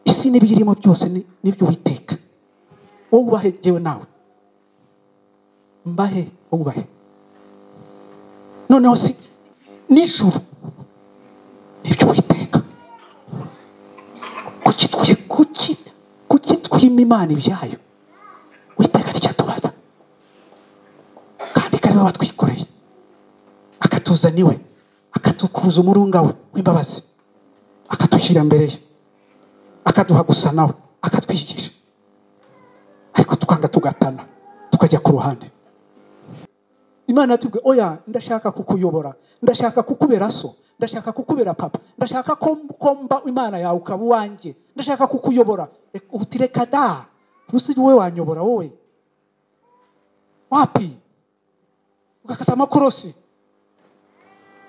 Isi n'ibirimo byose ni by'Uwiteka. wowe ubahe jiwe nawe, mbahe ubahe. noneho si n'ijuru ni by'Uwiteka. kuki twima Imana ibyayo? Uwiteka nicyo atubaza, kandi kariwe watwikoreye akatuzana iwe, akatukuza umurunga we w'imbabazi, akatushyira mbere ye, akaduha gusa nawe, akatwigisha. ariko tukanga tugatana, tukajya ku ruhande. Imana yatubwiye, oya, ndashaka kukuyobora, ndashaka kukubera so, ndashaka kukubera papa, ndashaka ko mba Imana yawe ukaba uwanjye, ndashaka kukuyobora. utireka da, usi wowe wanyobora wowe wapi? ugakata amakorosi,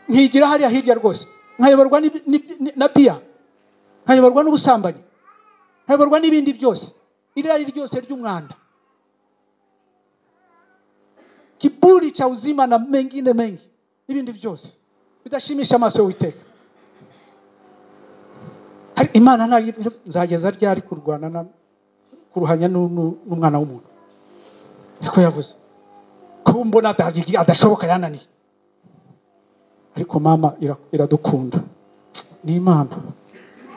nkigira hariya hirya rwose, nkayoborwa na biya, nkayoborwa n'ubusambanyi, nkayoborwa n'ibindi byose, irari ryose ry'umwanda, kiburi cha uzima na mengine mengi, ibindi byose bidashimisha amaso y'Uwiteka. Imana nzageza ryari kurwana kuruhanya n'umwana w'umuntu? niko yavuze ko mbona adashoboka, yananiye. ariko mama iradukunda, ni Imana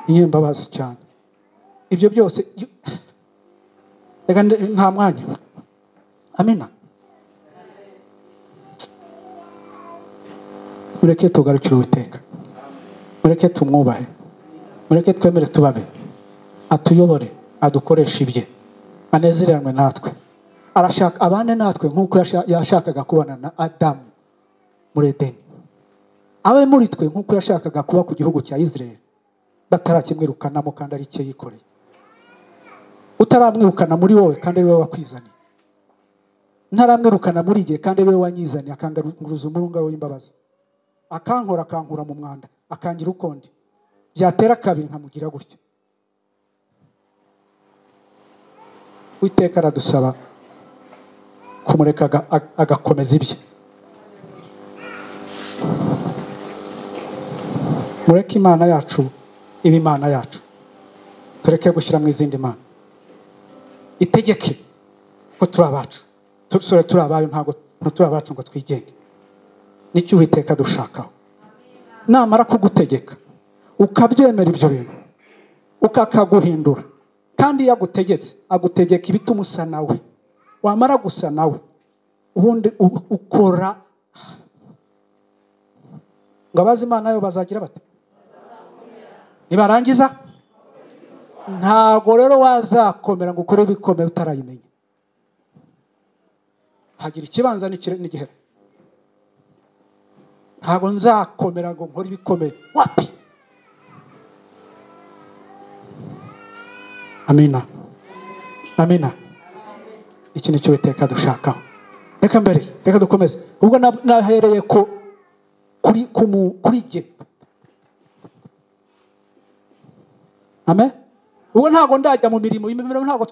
inyembabazi cyane. ibyo byose nta mwanya. Amina. mureke tugarukire Uwiteka, mureke tumwubahe, mureke twemere tubabe, atuyobore, adukoresha ibye, anezereranwe natwe, arashaka abane natwe nk'uko yashakaga kubana na Adamu muri Edeni, abe muri twe nk'uko yashakaga kuba ku gihugu cya Israel, batarakimwirukanamo kandi ari cye yikoreye. utaramwirukana muri wowe kandi ari wowe wakwizaniye, ntaramwirukana muri jye kandi ari wowe wanyizaniye, akangaruza umurunga we w'imbabazi, akankura mu mwanda, akangira ukundi, byatera kabiri nkamugira gutya. Uwiteka aradusaba kumureka agakomeza ibye. mureke Imana yacu iba Imana yacu, tureke gushyira mu izindi mana. itegeke ko turi abacu, turi abayo, ntabwo turi abacu ngo twigenge. nicyo Uwiteka dushakaho. namara kugutegeka ukabyemera ibyo bintu, ukakaguhindura, kandi iyo agutegetse agutegeka ibituma usa nawe. wamara gusa nawe, ubundi ukora ngo abazi Imana yo bazagira bate? nibarangiza ntabwo rero wazakomera ngo ukore bikomeye utarayimenya. hagira ikibanza n'igihera. ntabwo nzakomera ngo nkore ibikomeye. Wapi? Amina. Amina. Iki ni cyo Uwiteka dushakaho. Reka dukomeze. Ubwo nahereye ko kuri jye. Amen. Ubwo ntabwo ndajya mu mirimo ntabwo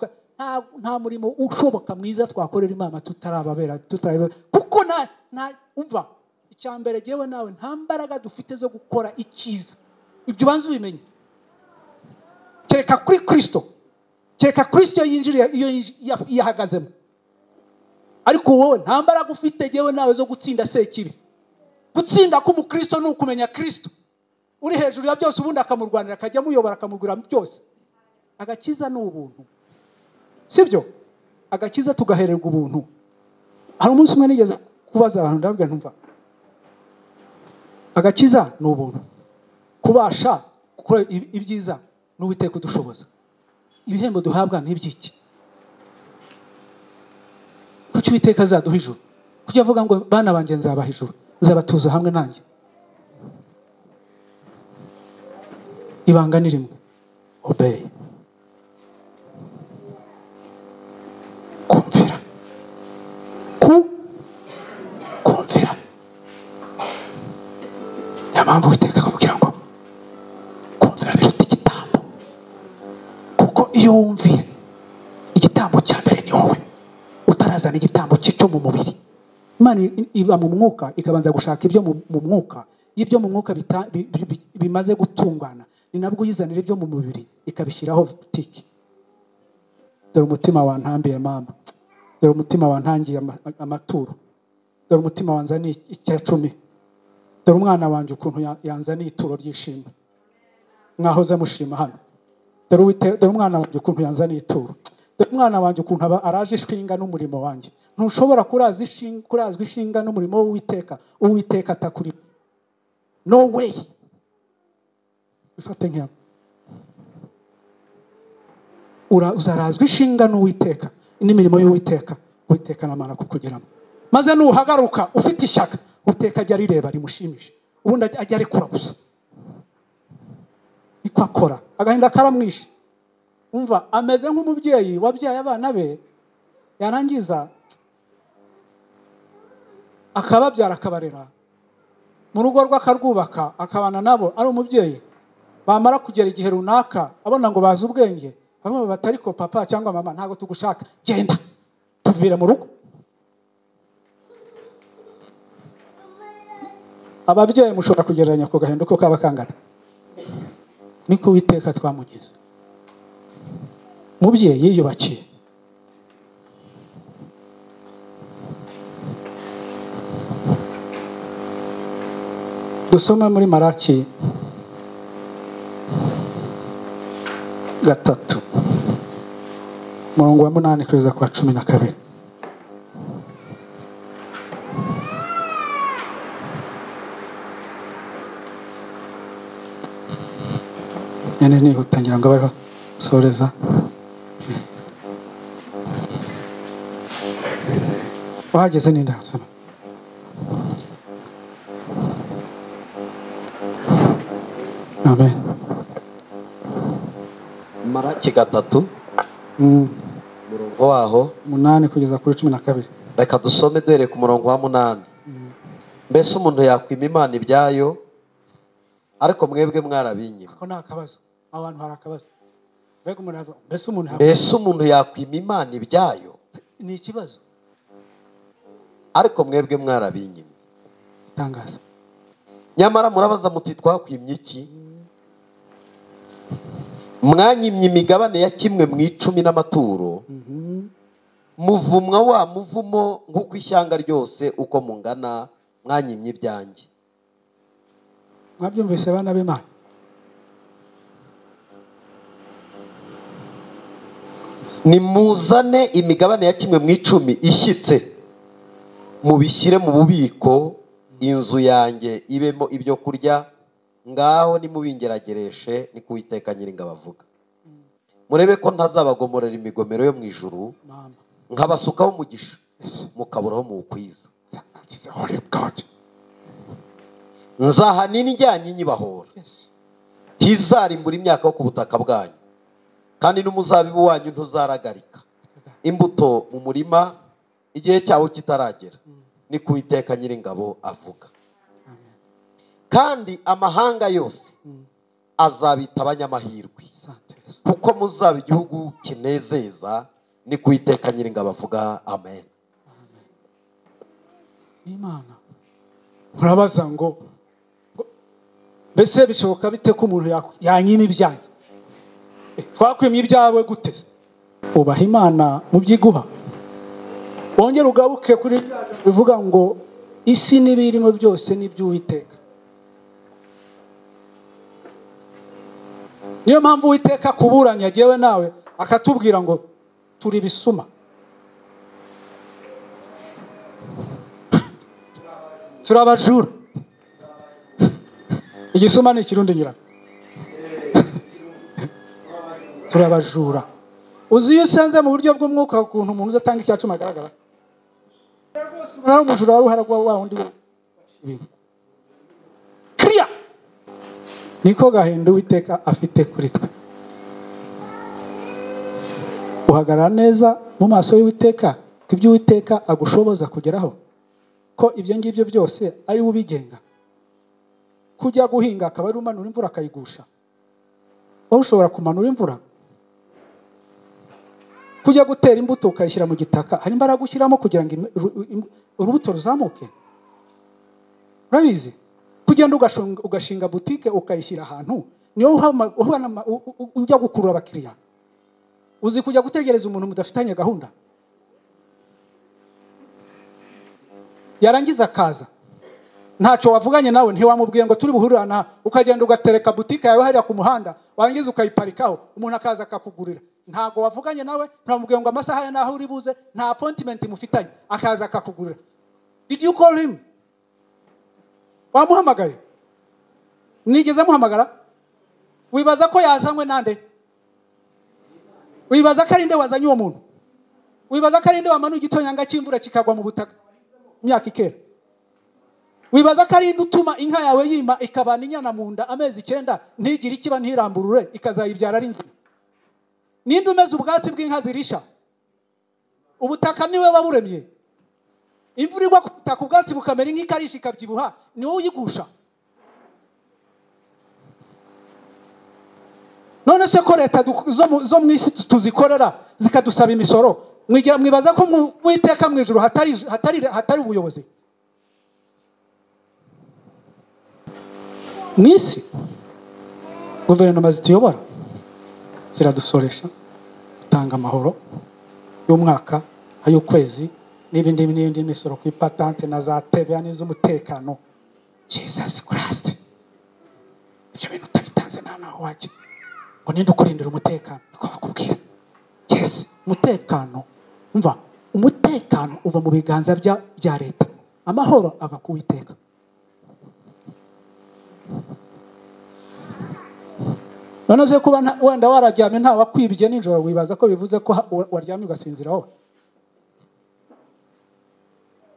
nta murimo ushoboka mwiza twakorera Imana tutarababera kuko nta umva icyambere jewe nawe nta mbaraga dufite zo gukora icyiza. Ibyo banze ubimenye. Kereka kuri Kristo. Kereka Kristo yinjiriye iyo yahagazemo. Ariko wowe nta mbaraga ufite jewe nawe zo gutsinda sekibi. Gutsinda k'umukristo ni ukumenya Kristo. Uri hejuru ya byose ubundi akamurwanira akajya muyobora akamugura byose. Agakiza ni ubuntu. Sibyo? Agakiza tugahererwa ubuntu. Hari umunsi umwe nigeze kubaza abantu ndabwira ntumva. Agakiza ni ubuntu. Kubasha gukora ibyiza ni Uwiteka udushoboza. Ibihembo duhabwa ni ibyiki? Kuki Uwiteka azaduha ijuru? Kuki avuga ngo bana banjye nzabaha ijuru, nzabatuza hamwe nanjye? Ibanga ni rimwe. Obey. Kumvira. Kumvira. Mpamvu Uwiteka akubwira ngo kumvira biruta igitambo. Kuko iyo wumviye igitambo cya mbere ni wowe. Utarazana igitambo cyo mu mubiri. Imana iba mu mwuka ikabanza gushaka ibyo mu mwuka. Ibyo mu mwuka bimaze gutungana ni nabwo yizanira ibyo mu mubiri ikabishyiraho tiki. Dore umutima wantambiye mama. Dore umutima wantangiye amaturo. Dore umutima wanzaniye icyacumi. Dore umwana wanjye ukuntu yanzaniye ituro ry'ishimwe. Mwahoze mushima hano. Dore umwana wanjye ukuntu yanzaniye ituro. Dore umwana wanjye ukuntu araje ishinga n'umurimo wanjye. Ntushobora kurazwa ishinga n'umurimo w'Uwiteka. Uwiteka atakuri. No way. Bifate nk'aho. Uzarazwa ishinga n'Uwiteka. N'imirimo y'Uwiteka. Uwiteka namara kukugeramo. Maze nuhagaruka ufite ishyaka. Uwiteka ajya rireba rimushimisha. Ubundi ajya arekura gusa. Niko akora. Agahinda karamwishe. Umva ameze nk'umubyeyi wabyaye abana be yarangiza akababyara akabarera. Mu rugo rwe akarwubaka akabana nabo ari umubyeyi. Bamara kugera igihe runaka abona ngo bazi ubwenge. Bamwe batari ko papa cyangwa mama ntago tugushaka. Genda. Tuvire mu rugo. Ababyeyi mushobora kugereranya ku gahinda uko kaba kangana. Niko Uwiteka twamugize. Mubyeyi yiyubakiye. Dusoma muri Malaki 3 umurongo wa 8 kugeza kwa 12. Nene ni utangira ngo bariho soreza. Wahageze ni ndasoma. Amen. Malaki 3 murongo waho 8 kugeza kuri 12. Reka dusome duhere ku murongo wa 8. Mbese umuntu yakwima Imana ibyayo ariko mwebwe mwarabinyimye. Ko nta kabazo. Abantu hari akabazo. Mbese umuntu yakwima Imana ibyayo ni ikibazo. Ariko mwebwe mwarabinyimye. Tangaza. Nyamara murabaza muti twakwimye iki? Mwanyimye imigabane ya kimwe mu 10 n'amaturo. Muvumwa wa muvumo nk'uko ishyanga ryose uko mungana mwanyimye ibyanjye. Mwabyumvise bana b'Imana? Nimuzane imigabane ya kimwe mu 10 ishyitse mubishyire mu bubiko inzu yanjye ibemo ibyo kurya. Ngaho nimubingeragereshe ni Uwiteka Nyiringabo avuga. Murebe ko ntazabagomorera imigomero yo mu ijuru nkabasukaho umugisha mukaburaho mu ukwiza. nzahana n'ijyanye nyibahora ntizarimbura imyaka yo ku butaka bwanyu, kandi n'umuzabibu wanyu ntuzaragarika imbuto mu murima igihe cyawo kitaragera, ni ku Uwiteka Nyiringabo avuga. Kandi amahanga yose azabita abanyamahirwe kuko muzaba igihugu kinezeza, ni ku Uwiteka Nyiringabo avuga. Amen. Imana murabaza ngo mbese bishoboka bite ko umuntu yanyima ibyayo? Twakwimye ibyawe gute? Ubaha Imana mu byiguha, wongere ugabuke kuri bivuga ngo isi n'ibirimo byose ni by'Uwiteka. Niyo mpamvu Uwiteka kuburanya agiyewe nawe akatubwira ngo turi bisuma, turabajura. Igisuma ni ikirundi nyira. Turabajura. Uzi iyo usenze mu buryo bw'umwuka ukuntu umuntu uzatanga icyacuma agaragara. Naho umujura wari uharagwa wa wundi kriya. Niko gahenda Uwiteka afite kuri twe. Uhagarara neza mu maso y'Uwiteka, ko ibyo Uwiteka agushoboza kugeraho, ko ibyo ngibyo byose ari ubigenga. Kujya guhinga akaba ari umanura imvura akayigusha, wowe ushobora kumanura imvura. Kujya gutera imbuto ukayishyira mu gitaka, hari imbaraga ushyiramo kugira ngo urubuto ruzamuke. Urabizi? Kugenda ugashinga butike ukayishyira ahantu, niyo ujya gukurura abakiriya. Uzi kujya gutegereza umuntu mudafitanye gahunda, yarangiza akaza ntacyo wavuganye nawe, ntiwamubwiye ngo turi buhurirana, ukagenda ugatereka butike yawe hariya ku muhanda, warangiza ukayiparikaho, umuntu akaza akakugurira. Ntago wavuganye nawe, ntamubwiye ngo amasaha ya naho uri buze, nta appointment mufitanye, akaza akakugurira. Did you call him? Wamuhamagaye? Nigeze muhamagara? Wibaza ko yazanywe nande? Wibaza ko ari nde wazanye uwo muntu? Wibaza ko ari nde wamanuye igitonyanga cy'imvura kikagwa mu butaka imyaka ikera? Wibaza ko ari nde utuma inka yawe yima ikabana inyana mu nda amezi 9 ntigire ikiba ntiramburure ikazayibyara ari nzima? Ninde umeze ubwatsi bw'inka zirisha? Ubutaka niwe waburemye. Imvura igwa ku butaka, ubwatsi bukamera nk'ikarisha ikabyibuha, ni wowe uyigusha. None se ko leta zo mu isi tuzikorera zikadusaba imisoro, mwibaza ko mu Uwiteka mu ijuru hatari ubuyobozi? Mu isi guverinoma zituyobora ziradusoresha, dutanga amahoro y'umwaka, ay'ukwezi, n'ibindi misoro ku ipatante na za TVA n'iz'umutekano. Jesus Christ, ibyo bintu utabitanze nta naho wajya ngo ninde ukurindira umutekano? Niko bakubwira. Yes, umutekano, umva, umutekano uva mu biganza bya leta, amahoro ava ku Uwiteka. None se kuba wenda wararyamye nta wakwibye nijoro, wibaza ko bivuze ko waryamye ugasinzira wowe?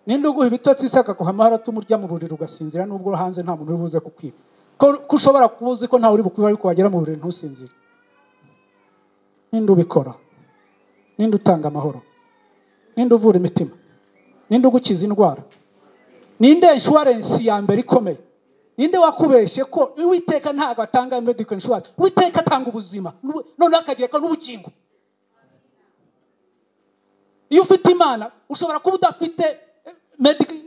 Ninde uguha ibitotsi isaka kuhamara tumurya mu buriri ugasinzira nubwo hanze nta muntu uri buze kukwiba? Ko ushobora kubuzi ko nta uri bukwiba ariko wagera mu buriri ntusinzire? Ninde ubikora? Ninde utanga amahoro? Ninde uvura imitima? Ninde ugukiza indwara? Ninde insurance ya mbere ikomeye? Ninde wakubeshye ko Uwiteka ntago atanga medical insurance? Uwiteka atanga ubuzima, none akagiye ko n'ubugingo. Iyo ufite Imana ushobora kuba udafite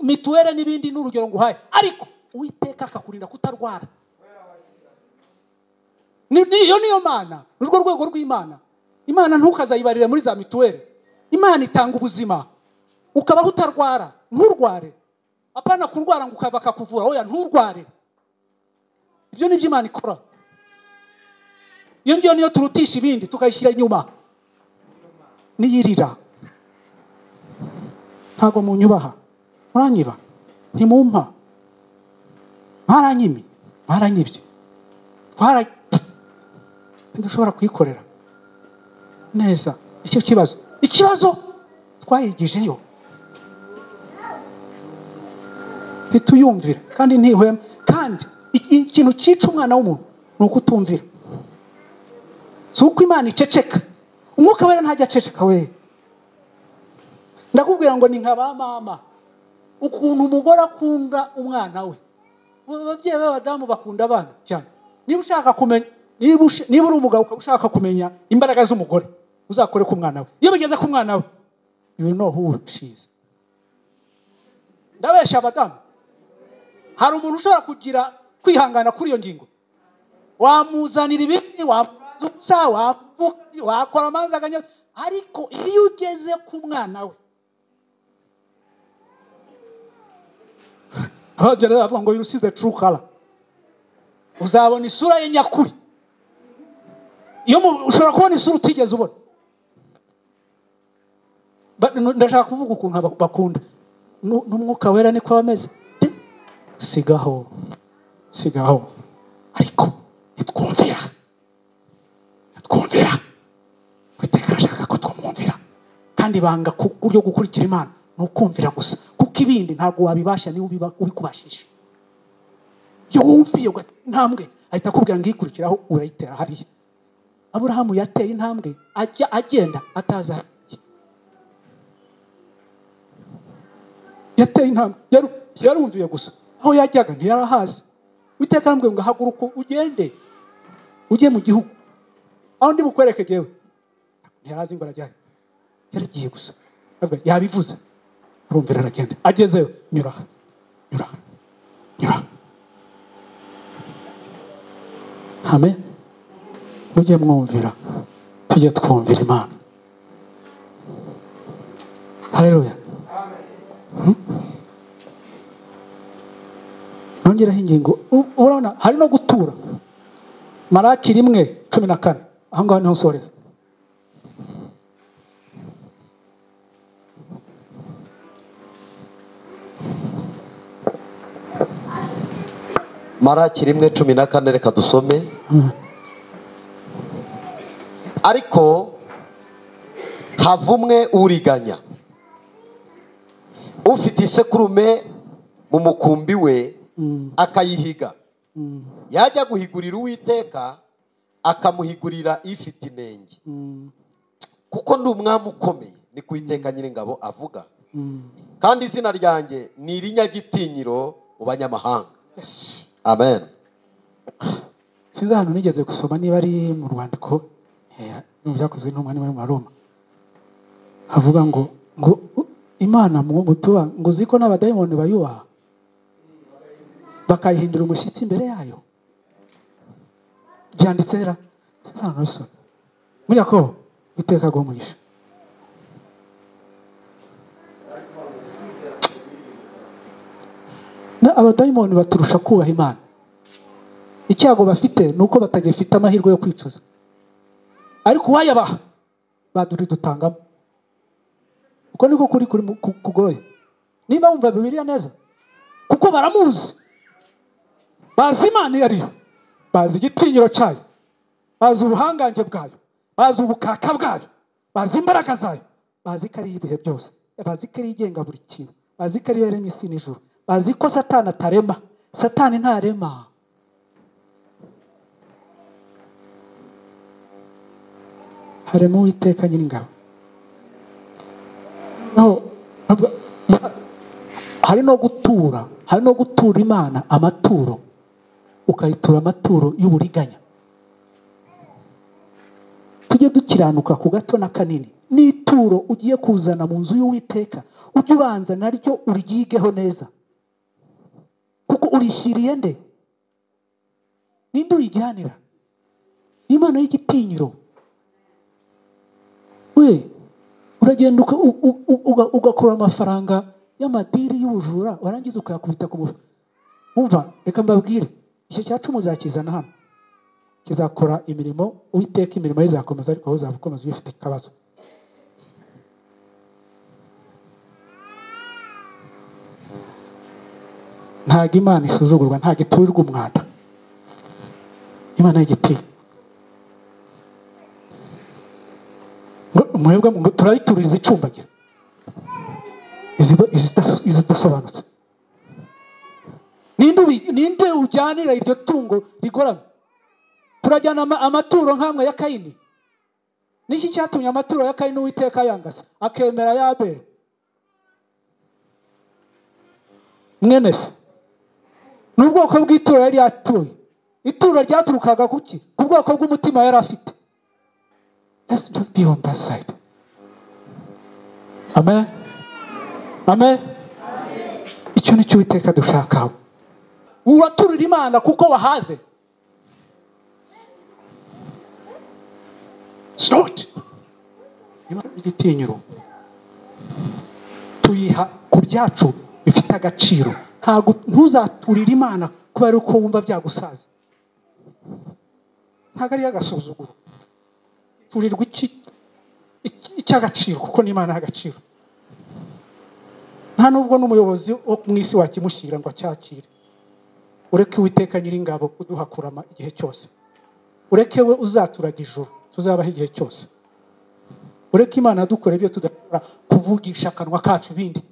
mituwere n'ibindi n'urugero nguhaye, ariko Uwiteka akakurinda kutarwara. Niyo Mana, urwo rwego rw'Imana. Imana ntukazayibarire muri za mituwere. Imana itanga ubuzima ukabaho utarwara, nturware. Apana kurwara ngo ukaba kakuvura, oya nturware. Ibyo ni by'Imana ikora. Iyo ngiyo niyo turutisha ibindi tukayishyira inyuma. Niyirira. Ntago munyubaha. Muranyiba. Ntimumpa. Maranyimye. Maranyibye. Ndashobora kuyikorera neza. Icyo ikibazo twayigijeyo, ntituyumvira kandi ntihwema. kandi ikintu cyica umwana w'umuntu ni uko utumvira. Si uko Imana iceceka, umwuka wera ntajya aceceka we. Ndakubwira ngo ni nka ba mama, ukuntu umugore akunda umwana we. Ababyeyi b'abadamu bakunda abana cyane. Niba ushaka kumenya, niba uri umugabo ukaba ushaka kumenya imbaraga z'umugore, uzakore ku mwana we. Iyo bigeze ku mwana we, you know who she is. Ndabesha abadamu, hari umuntu ushobora kugira kwihangana kuri iyo ngingo. Wamuzanira ibindi, wamubaza ubusa, wakora amanza aganya, ariko iyo ugeze ku mwana we, abagere bavuga ngo you see the true color, uzabona isura ye nyakuri. Iyo ushobora kubona isura utigeze ubona. Ndashaka kuvuga ukuntu bakunda n'umwuka wera niko bameze. Sigaho ariko nitwumvira Uwiteka arashaka ko twumvira, kandi banga uburyo gukurikira Imana ni ukumvira gusa, kuko ibindi ntabwo wabibasha niba ubikubashije. Iyo wumviye intambwe ahita akubwira ngo ikurikiraho urayitera hariya. Aburahamu yateye intambwe agenda ataza, yateye intambwe yarumviye gusa, aho yajyaga ntiyarahazi. Uwiteka arambwira ngo haguruka ugende ujye mu gihugu aho ndi bukwereke jewe. Ntiyarazi ngo arajyayo, yaragiye gusa, yabivuze, arumvira aragenda. Agezeyo nyura. Amen. Mujye mwumvira, tujye twumvira Imana. Haleluya. Nongeraho ingingo, urabona hari no gutura. Maraki 1:14, aho ngaho niho nsoreza. Maraki 1:14, reka dusome. Ariko havumwe uriganya, ufite isekurume mu mukumbi we akayihiga. Yajya guhigurira Uwiteka akamuhigurira ifite inenge. Kuko ndi umwami ukomeye, ni ku Uwiteka Nyiringabo avuga, kandi izina ryanjye ni irinyagitinyiro mu banyamahanga. Amen. Sinzi ahantu nigeze gusoma, niba ari mu rwandiko byakozwe n'umwe muri Roma, havuga ngo Imana mu butuba ngo uziko n'abadayimoni bayubaha bakayihindura umushyitsi imbere yayo. Byanditse rero sinzi ahantu bisoma. Muri Yakobo Uwiteka agumugisha. Abadayimoni baturusha kubaha Imana. Icyago bafite nuko batagifite amahirwe yo kwicuza, ariko uwayabaha baduri dutangamo. Uko niko kuri kugoye. Niba wumva Bibiliya neza, kuko baramuzi, bazi Imana yariyo, bazi igitinyiro cyayo, bazi ubuhangange bwayo, bazi ubukaka bwayo, bazi imbaraga zayo, bazi ko ari ibihe byose, bazi ko ari igenga buri kintu, bazi ko ari yaremye isi n'ijuru, bazi ko Satani atarema. Satani ntarema. Harimo Uwiteka Nyiringabo. Hari no gutura Imana amaturo, ukayitura amaturo y'uburiganya. Tujye dukiranuka ku gato na kanini. N'ituro ugiye kuzana mu nzu y'Uwiteka, ujye ubanza naryo uryigeho neza, kuko urishyiriye nde? Ninde uyijyanira? Imana y'igitinyiro. We uragenda ugakora amafaranga y'amadiri y'ubujura, warangiza ukayakubita ku mufuka. Umva, reka mbabwire, icyo cyacu muzakizana hano, kizakora imirimo. Uwiteka imirimo ye izakomeza, ariko wowe uzakomeza ubifite ikibazo. Ntabwo Imana isuzugurwa, ntabwo iturirwa umwanda. Imana y'igitinyiro. Mwebwe ngo turayituririza icumbagira, izidasobanutse. Ninde ninde ujyanira iryo tungo rigoramye? Turajyana amaturo nk'amwe ya Kayini. Niki cyatumye amaturo ya Kayini Uwiteka yangasa akemera ya Abeli? Mwene se n'ubwoko bw'ituro yari yatuye. Ituro ryaturukaga kuki? Ku bwoko bw'umutima yari afite. Let's not be on that side. Amen. Amen. Icyo ni cyo Uwiteka dushakaho. Uraturira Imana kuko wahaze. Snort. Imana igitinyiro. Tuyiha ku byacu bifite agaciro. Ntago ntuzaturira Imana kubera uko wumva byagusaza. Ntago ari agasuzuguro. Turirwa icy'agaciro kuko ni Imana y'agaciro. Nta nubwo n'umuyobozi wo mu isi wakimushyira ngo acyakire. Ureke Uwiteka Nyiringabo kuduha kurama igihe cyose. Ureke we uzaturaga ijuru tuzabaho igihe cyose. Ureke Imana dukora ibyo tudakora kuvugisha akanwa kacu bindi.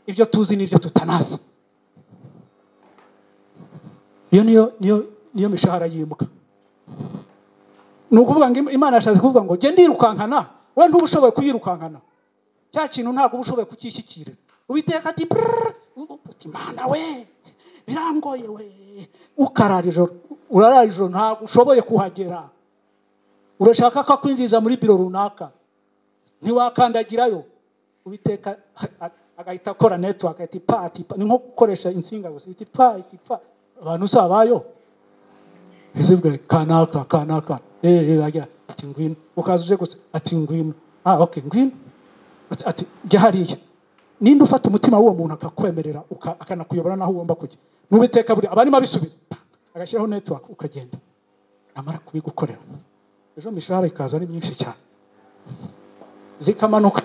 Ibyo tuzi n'ibyo tutanazi. Niyo mishahara yimuka. Nukuvuga ngo Imana yashatse kuvuga ngo genda irukankana, we ntubushoboye kuyirukankana. Cya kintu ntabwo ubushoboye kukishyikira. Uwiteka ati Imana we birangoye we, ukarara ijoro urara ijoro ntabwo ushoboye kuhagera. Urashaka ko kwinjiza muri biro runaka ntiwakandagirayo. Uwiteka agahita akora network ati ni nko gukoresha insinga gusa iti pa abantu sabayo ezebwe kanaka agira ati ngwino ukazuje gusa ati ngwino okay ngwino ati jya hariya. Ninde ufata umutima w'uwo muntu akakwemerera akanakuyobora naho ugomba kujya? N'Uwiteka buri abanima bisubiza agashyiraho network ukagenda amara kubigukorera. Ejo mishahara ikaza ari myinshi cyane zikamanuka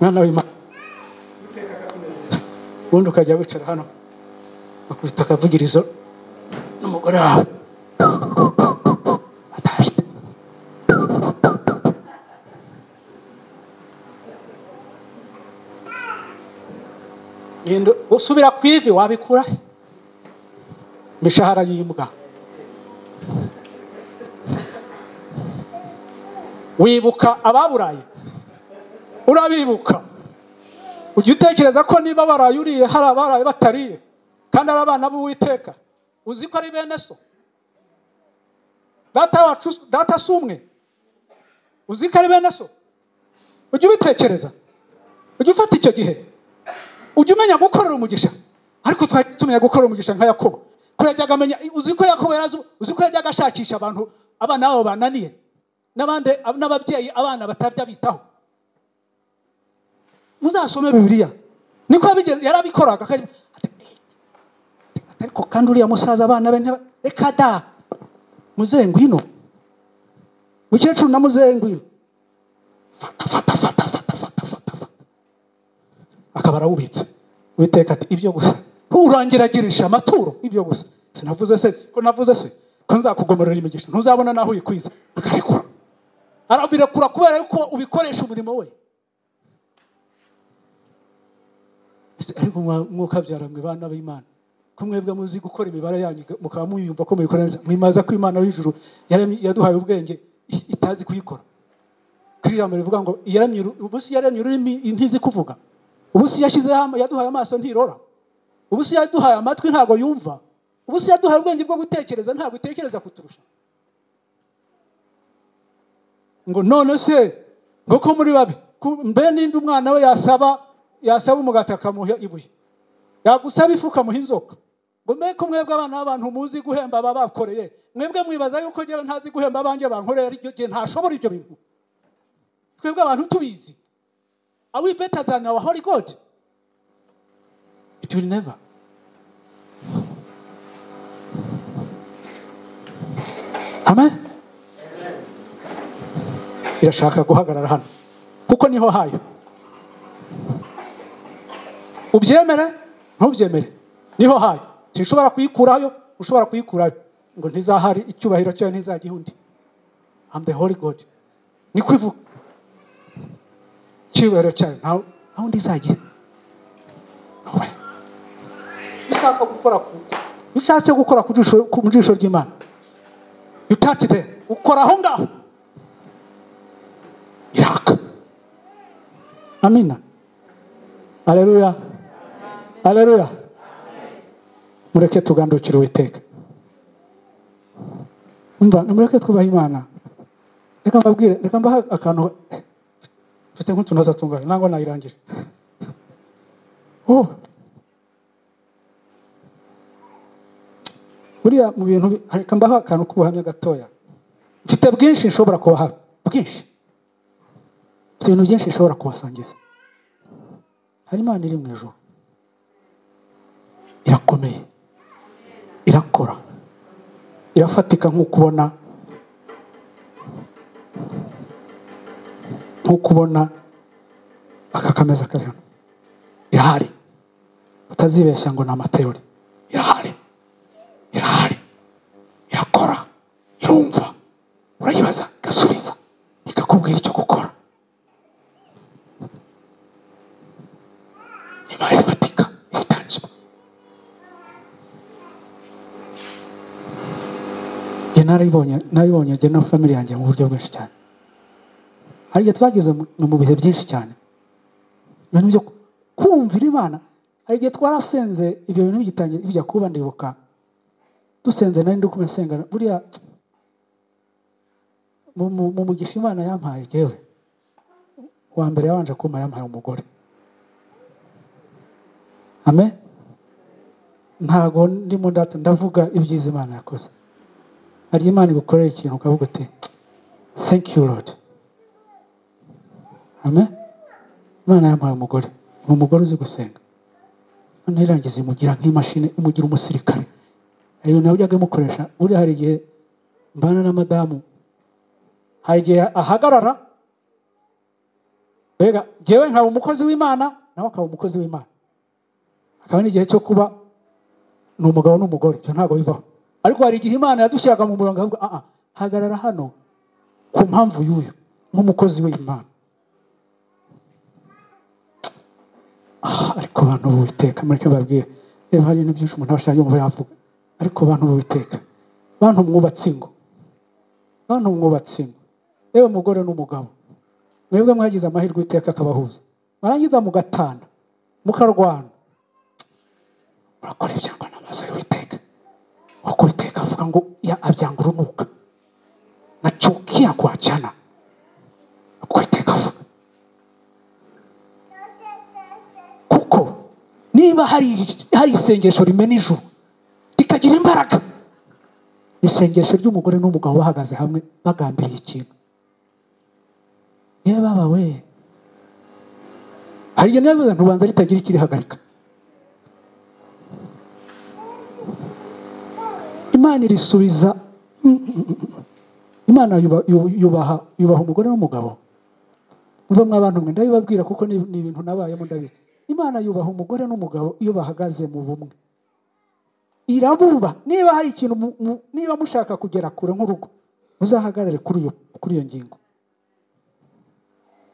mwana w'Imana. Uwiteka akakunezeza ubundi ukajya wicara hano bakubita akavugirizo n'umugore wawe atabite. Yendo usubira kwivi wabikura mishahara yimbwa. Wibuka ababuraye? Urabibuka? Ujye utekereza ko niba baraye uriye hari abaraye batariye kandi ari abana b'Uwiteka. Uzi ko ari bene so? Data sumwe. Uzi ko ari bene so? Ujye ubitekereza. Ujye ufata icyo gihe. Ujye umenya gukorera umugisha. Ariko twatumenya gukorera umugisha nka Yakobo. Ko yajyaga amenya, uzi ko Yakobo uzi ko yajyaga ashakisha abantu abana babo bananiye. N'ababyeyi abana batarya bitaho. Muzasome Bibiliya. Niko yarabikoraga ariko kandi uriya musaza abana be reka da muzehe ngwino. Mukecuru na muzehe ngwino. Fata. Akabara ubitse. Uwiteka ati ibyo gusa. Urangiragirisha amaturo ibyo gusa. Sinavuze se ko nzakugomorera imigisha. Ntuzabona naho uyikwiza. Akarekura. Arabirekura kubera yuko ubikoresha umurimo we. Ariko mwuka byaramwe bana b'Imana. Ko mwebwe muzi gukora imibare yanyu mukaba muyumva ko muyikora neza. Mwimaza ko Imana y'ijuru yaduhaye ubwenge itazi kuyikora. Kiriyamwe rivuga ngo ubusi yaremye ururimi intizi kuvuga. Ubusi yashyize yaduhaye amaso ntirora. Ubusi yaduhaye amatwi ntago yumva. Ubusi yaduhaye ubwenge bwo gutekereza ntago itekereza kuturusha. Ngo none se ngo ko muri babi mbe ninde umwana we yasaba umugati akamuha ibuye, yagusaba ifuka muha inzoka. Ngo mbe ko mwebwe abana b'abantu muzi guhemba babakoreye, mwebwe mwibaza yuko jewe ntazi guhemba abanje bankorera ariko je ntashobora ibyo bintu. Twebwe abantu tubizi. Are we better than our holy God? It will never. Amen. Irashaka guhagarara hano kuko niho hayo. Ubyemere ntubyemere niho hayo. Sinshobora kuyikurayo, ushobora kuyikurayo ngo ntizahari icyubahiro cyayo ntizagihundi. I'm the holy God. Ni kwivuga icyubahiro cyayo ntaho ndizagira. ushaka gukora ushatse gukora ku jisho ry'Imana you touch there ukora aho ngaho iraka. Amina. Haleluya. Haleluya. Mureke tugandukire Uwiteka. Umva, mureke twubaha Imana. Reka mbabwire, reka mbaha akantu mfite nk'utunoza tungana nango nayirangije. Buriya mu bintu reka mbaha akantu k'ubuhamya gatoya. Mfite bwinshi nshobora kubaha, bwinshi. Mfite ibintu byinshi nshobora kubasangiza. Hari Imana iri mu ijuru. Irakomeye. Irakora. Irafatika nk'ukubona aka kameza kari hano. Irahari. Utazibeshya ngo ni amateori. Irahari. Irahari. Irakora. Irumva. Urayibaza igasubiza. Ikakubwira icyo gukora. Imana ifatika. Iritangiye. Naribonye jye na family yanjye mu buryo bwinshi cyane. Hari igihe twagize mu bihe byinshi cyane. Ibintu byo kumvira Imana. Hari igihe twarasenze ibyo bintu bigitangiye bijya kuba ndibuka. Dusenze nari ndi kumesenga buriya mu mugisha Imana yampaye jewe. Wa mbere yabanje kuma yampaye umugore. Amen. Ntago ndimo ndavuga ibyiza Imana yakoze. Hari Imana igukorera ikintu ukavuga uti thank you Lord. Amen. Imana yampaye umugore. Umugore uzi gusenga. None irangiza imugira nk'imashini, imugira umusirikare. Ayo nawe ujyaga mukoresha. Uri hari igihe mbana na madamu. Hari igihe ahagarara. Bega jewe nkaba umukozi w'Imana, nawe akaba umukozi w'Imana. Akaba n'igihe cyo kuba ni umugabo n'umugore. Cyo ntago bivaho. Ariko hari igihe Imana yadushyiraga mu murongo avuga hagarara hano ku mpamvu y'uyu nk'umukozi w'Imana. Ariko abantu b'Uwiteka mureke babwire. Reba hari ibintu byinshi umuntu abashaka yumva yavuga. Ariko abantu b'Uwiteka. Bantu mwubatse ingo. Bantu mwubatse ingo. Yewe umugore n'umugabo. Mwebwe mwagize amahirwe Uwiteka akabahuza. Mwarangiza mugatana. Mukarwana. Murakora ibyangwa n'amaso y'Uwiteka. Wako Uwiteka avuga ngo abyanga urunuka. Nachukia kuachana. Wako Uwiteka avuga. Kuko niba hari isengesho rimena ijuru rikagira imbaraga. Isengesho ry'umugore n'umugabo bahagaze hamwe bagambiriye ikintu. Yewe baba we. Hari igihe n'abantu banza ritagira ikirihagarika. Imana irisubiza. Imana yubaha umugore n'umugabo. Mva mwabantu mwe ndabibabwira kuko ni ibintu nabayemo ndabizi. Imana yubaha umugore n'umugabo iyo bahagaze mu bumwe. Irabuba. Niba hari ikintu niba mushaka kugera kure nk'urugo muzahagarare kuri iyo ngingo.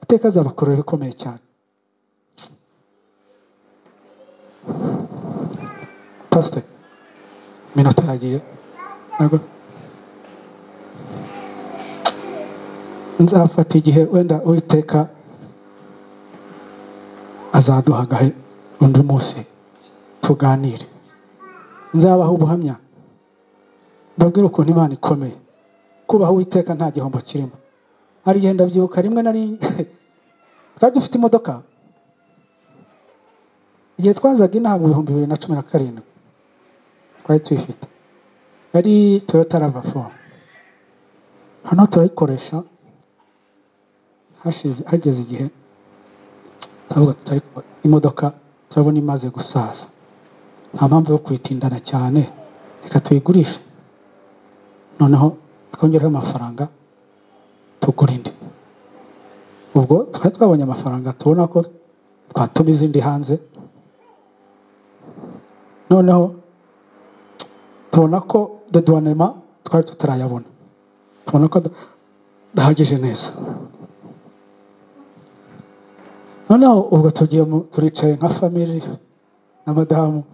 Iteka zabakorera bikomeye cyane. Pastor minota yagiye. Nzafata igihe wenda Uwiteka azaduhagahe undi munsi tuganire. Nzabaha ubuhamya. Ndabwira ukuntu Imana ikomeye. Kubaha Uwiteka nta gihombo kirimo. Hari igihe ndabyibuka rimwe nari twari dufite imodoka. Igihe twazaga inaha mu 2017 twari tuyifite. Yari Toyota RAV4. Hano turayikoresha. Hageze igihe twavuga imodoka turabona imaze gusaza. Nta mpamvu yo kwitindana cyane. Reka tuyigurishe. Noneho twongeraho amafaranga tugura indi. Ubwo twari twabonye amafaranga tubona ko twatuma izindi hanze. Noneho tubona ko dedouanement twari tutarayabona. Tubona ko dahagije neza. Noneho ubwo tugiye turicaye nka family na madamu.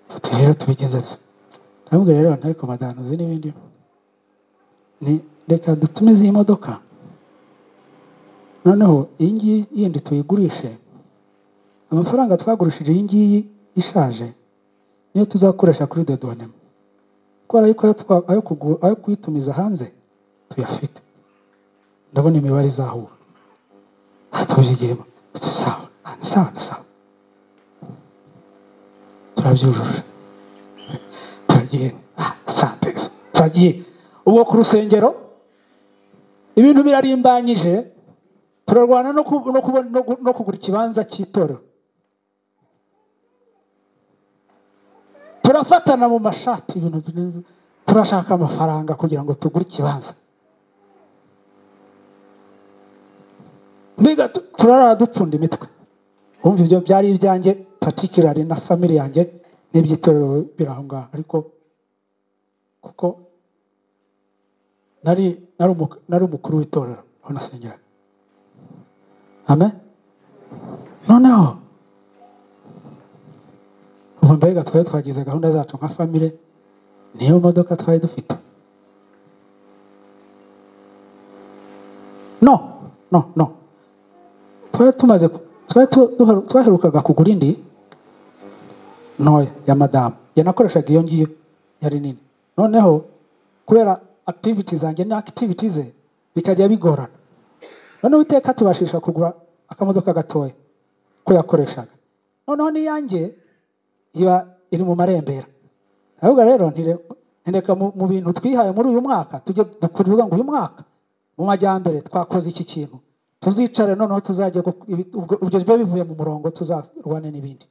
tuti rero tubigenze ntabwo rero ariko madano uzi n'ibindi ni reka dutumize iyi modoka noneho iyi ngiyi yindi tuyigurishe amafaranga twagurishije iyi ngiyi ishaje niyo tuzakoresha kuri dedonema kubera yuko ayo kuyitumiza hanze tuyafite ndabona imibare izahura tubyigiyemo sawa turabyujuje turagiye ubwo ku rusengero ibintu birarimbanyije turarwana no kugura ikibanza cy'itorero turafatana mu mashati ibintu turashaka amafaranga kugira ngo tugure ikibanza mbega turarara dupfunda imitwe wumva ibyo byari ibyanjye particularly na family yanjye n'iby'itorero biraho ngaho ariko kuko nari umukuru w'itorero aho nasengeraga amen noneho ubu mbega twari twagize gahunda zacu nka family niyo modoka twari dufite no twaherukaga kugura indi ntoya ya madamu yanakoreshaga iyo ngiyo yari nini noneho kubera activities zanjye na activities ze bikajya bigorana noneho iteka tubashisha kugura akamodoka gatoya ko yakoreshaga noneho niyanjye iba iri mu marembera ahubwo rero ntireka mu bintu twihaye muri uyu mwaka tujye dukuvuga ngo uyu mwaka mu majyambere twakoze iki kintu tuzicare noneho tuzajya ubwo bivuye mu murongo tuzarwane n'ibindi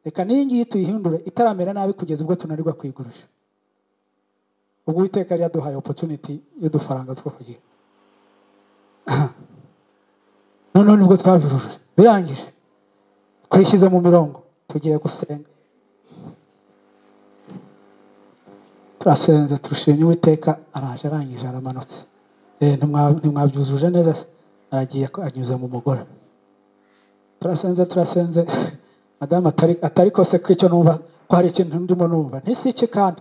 reka n'iyi ngiyi tuyihindure itaramera nabi kugeza ubwo tunanirwa kuyigurisha ubwo Uwiteka yari yaduhaye opportunity y'udufaranga two kugira noneho nibwo twabiruje birangije twishyize mu mirongo tugiye gusenga turasenze turushimye Uwiteka araje arangije aramanutse ntimwabyuzuje neza se aragiye anyuze mu mugore turasenze madamu atari kose ko icyo numva ko hari ikintu ndimo numva ntisi iki kandi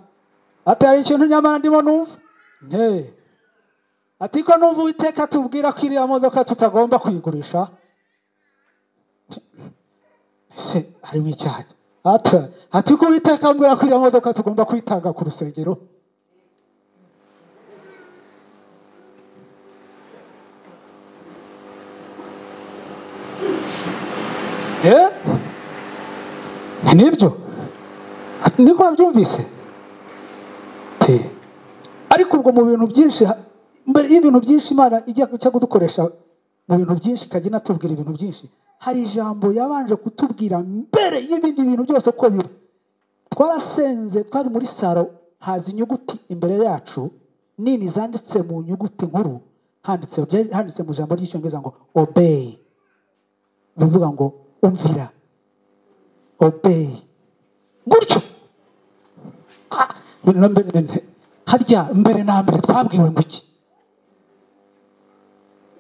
atari ikintu nyamara ndimo numva ati ko numva Uwiteka tubwira ko iriya modoka tutagomba kuyigurisha se harimo icyaha ati ko Uwiteka ambwira ko iriya modoka tugomba kuyitanga ku rusengero nibyo niko wabyumvise ariko ubwo mu bintu byinshi mbere y'ibintu byinshi Imana ijya kudukoresha mu bintu byinshi ikajya inatubwira ibintu byinshi hari ijambo yabanje kutubwira mbere y'ibindi bintu byose ko biba twarasenze twari muri saro haza inyuguti imbere yacu nini zanditse mu nyuguti nkuru handitse mu ijambo ry'icyongereza ngo obey bivuga ngo umvira obey gutyo harya mbere na mbere twabwiwe ngo iki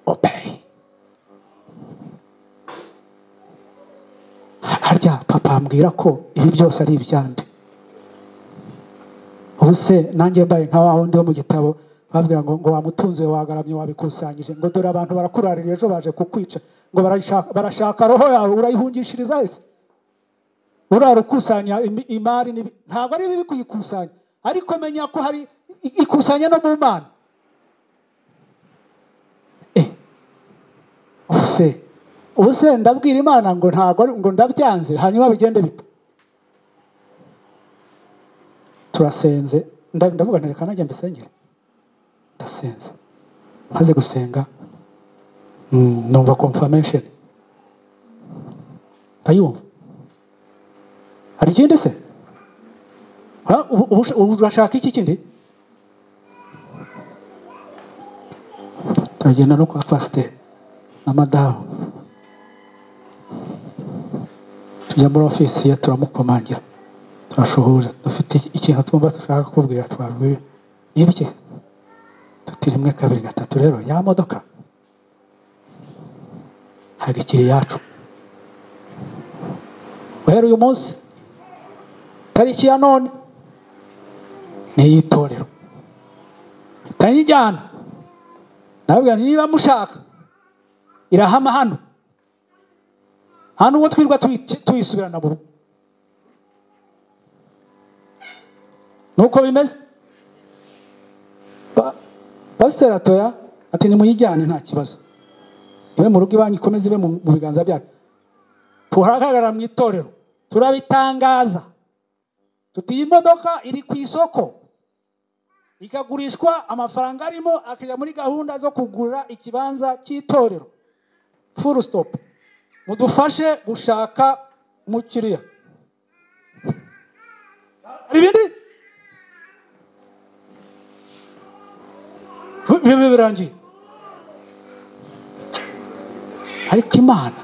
obey harya papa ambwira ko ibi byose ari ibyande ubu se nanjye mbaye nka wa wundi wo mu gitabo babwira ngo wamutunze wagaramye wabikusanyije ngo dore abantu barakurarira ejo baje kukwica ngo barashaka roho yawe urayihungishiriza ese urarukusanya imari ntabwo ari bibi kuyikusanya ariko menya ko hari ikusanya no mu Mana ubuse ndabwira Imana ngo ntabwo ngo ndabyanze hanyuma bigende bite turasenze ndavuga ntereka najya mbisengere ndasenze maze gusenga numva confirmation ndayumva hari ikindi se urashaka iki kindi turagenda no kwa pasiteri na madamu tujya muri ofisi ye turamukomangira turashuhuje dufite ikintu twumva dushaka kubwira twabwira nibye tuti 1 2 3 rero ya modoka hari ikiri yacu rero uyu munsi tariki ya none ni iy'itorero tanyijyana nababwira nti niba mushaka irahama hano ubwo twirwa tuyisubirana mu rugo nuko bimeze. Pasiteri atoya ati nimuyijyane nta kibazo, iwe mu rugo iwanyu ikomeze ibe mu biganza byacu. Tuhagarara mu itorero turabitangaza tuti iyi modoka iri ku isoko ikagurishwa, amafaranga arimo akajya muri gahunda zo kugura ikibanza cy'itorero, full stop. Mudufashe gushaka umukiriya. Ibindi birangiye, ariko Imana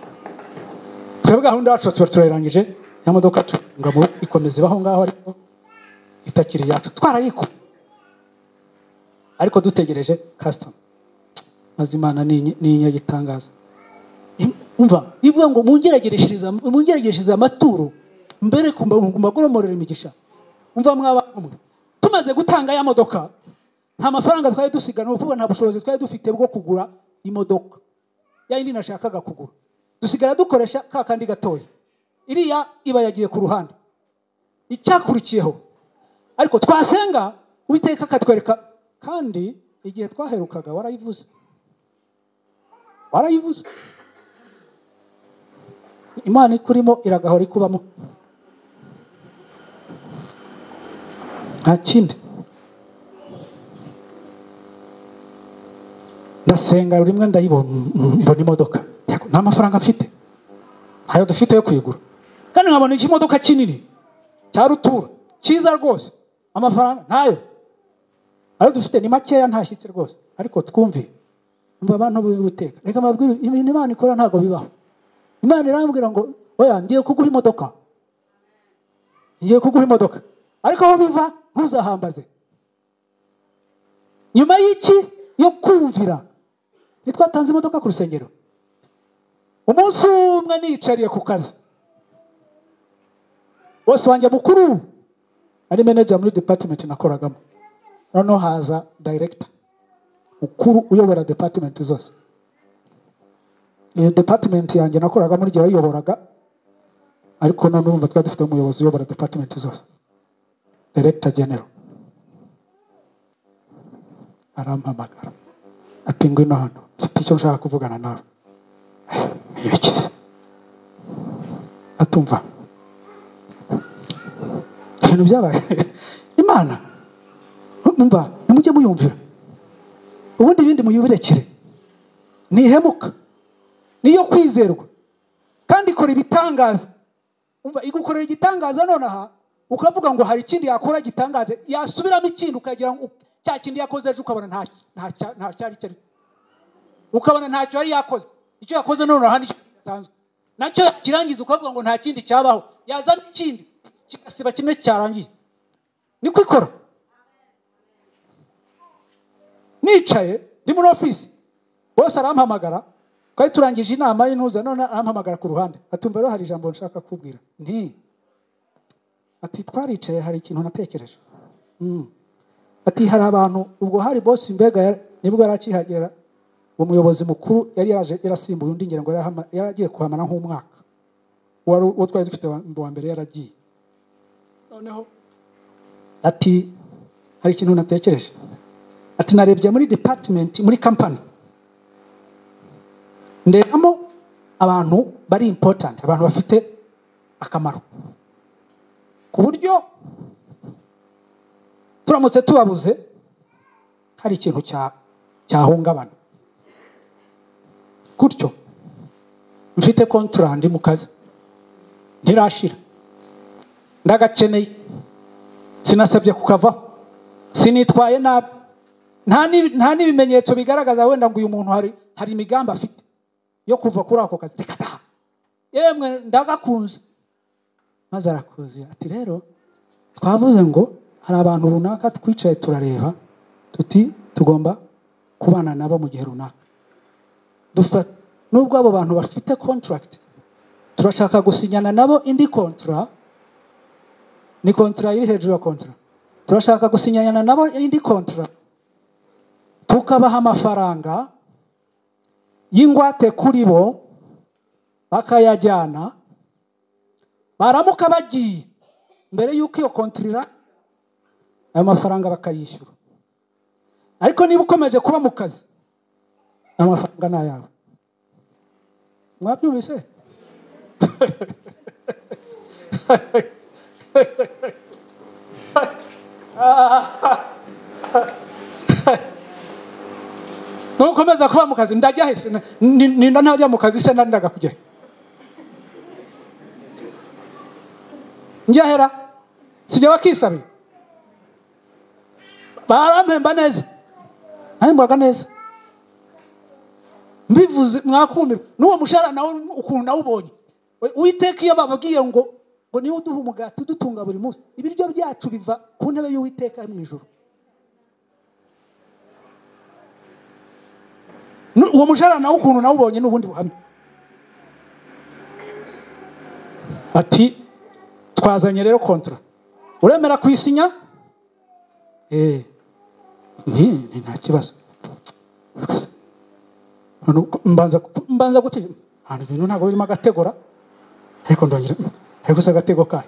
twebwe gahunda yacu turayirangije, ya modoka ngamo ikomeza ibaho ngaho, ariko itakiri yacu twarayiko, ariko dutegereje custom. Maze Imana ni inyagitangaza. Umva ivuga ngo mungeragereshereze amaturo mbere kumbagoromorera imigisha. Umva mwaba tumaze gutanga ya modoka, nta mafaranga twari dusigana, uvuga nta bushobozi twari dufite bwo kugura imodoka ya yindi nashakaga kugura, dusigara dukoresha ka kandi gatoya, iriya iba yagiye ku ruhande. Icyakurikiyeho ariko twasenga Uwiteka akatwereka, kandi igihe twaherukaga warayivuze Imana ikurimo iragahora ikubamo, nta kindi. Ndasenga rimwe ndayibona, mbona imodoka, nta mafaranga mfite, ntayo dufite yo kuyigura, kandi nkabona iki modoka kinini cya rutura cyiza rwose, amafaranga ntayo, ayo dufite ni makeya, ntashyitse rwose. Ariko twumve, umva abantu b'Uwiteka, reka mbabwire ibintu Imana ikora ntabwo bibaho. Imana irambwira ngo oya, ngiye kuguha imodoka, ariko aho biva ntuzahambaze. Nyuma y'iki yo kumvira, nitwatanze imodoka ku rusengero. Umunsi umwe nicariye ku kazi, bose wanjye mukuru ari manager muri department nakoragamo, noneho haza director mukuru uyobora department zose. Iyo department yanjye nakoraga muri gihe wayoboraga, ariko none umva twari dufite umuyobozi uyobora department zose, director general. Arampamagara ati ngwino hano, mfite icyo nshaka kuvugana nawe. Ibikize atumva ibintu byabaye. Imana umva nimujye muyumvira, ubundi ibindi muyubirekere. Nihemuka, niyo kwizerwa, kandi ikora ibitangaza. Umva igukorera igitangaza nonaha, ukavuga ngo hari ikindi yakora gitangaje, yasubiramo ikindi ukagira ngo cya kindi yakoze ejo ukabona nta cyari cyari, ukabona ntacyo yari yakoze. Icyo yakoze nonaha nicyo gisanzwe, nacyo kirangiza ukavuga ngo nta kindi cyabaho, yazana ikindi kigasiba kimwe cyarangiye. Niko ikora. Nicaye ndi muri office, bose arampamagara, twari turangije inama y'intuza, none arampamagara ku ruhande, atumva rero hari ijambo nshaka kubwira. Ati twaricaye hari ikintu natekereje. Ati hari abantu, ubwo hari boss mbega nibwo yarakihagera, umuyobozi mukuru yari yarasimbuye undi, ngira ngo yaragiye kuhamana nk'umwaka, uwo twari dufite wa mbere yaragiye. Noneho ati hari ikintu natekereje. Ati narebye muri department, muri company, ndebamo abantu bari important, abantu bafite akamaro, ku buryo turamutse tubabuze hari ikintu cyahungabana. Gutyo mfite contract ndi mu kazi ntirashira, ndagakeneye, sinasabye kukavaho, sinitwaye nabi, nta n'ibimenyetso bigaragaza wenda ngo uyu muntu hari imigambi afite yo kuva kuri ako kazi. Reka da, yemwe ndagakunze. Maze arakuze ati rero twavuze ngo hari abantu runaka twicaye turareba, tuti tugomba kubana nabo mu gihe runaka. Nubwo abo bantu bafite contract, turashaka gusinyana nabo indi contract ni kontra iri hejuru ya kontra. Turashaka gusinyana nabo indi kontra, tukabaha amafaranga y'ingwate kuri bo, bakayajyana, baramuka bagiye mbere y'uko iyo kontrira ayo mafaranga bakayishyura. Ariko niba ukomeje kuba mu kazi, ayo mafaranga ni ayawe. Mwabyumvise? Nukomeza kuba mu kazi, ndajya he? Ninda ntajya mu kazi se nandaga kujya. Njyahera sijya wakisabe. Barampemba neza. Ahembwaga neza. Mbivuze mwakumira. Nuwo mushara nawe ukuntu nawubonye. Uwiteka iyo bababwiye ngo niwe uduha umugati dutunga buri munsi, ibiryo byacu biva ku ntebe y'Uwiteka mu ijuru. Uwo mushara nawe ukuntu nawubonye n'ubundi buhamya. Ati twazanye rero kontra, uremera kwisinya? Nta kibazo. Mbanza gute hano ibintu ntabwo birimo agategora, ariko ndongera ariko se agatego kayo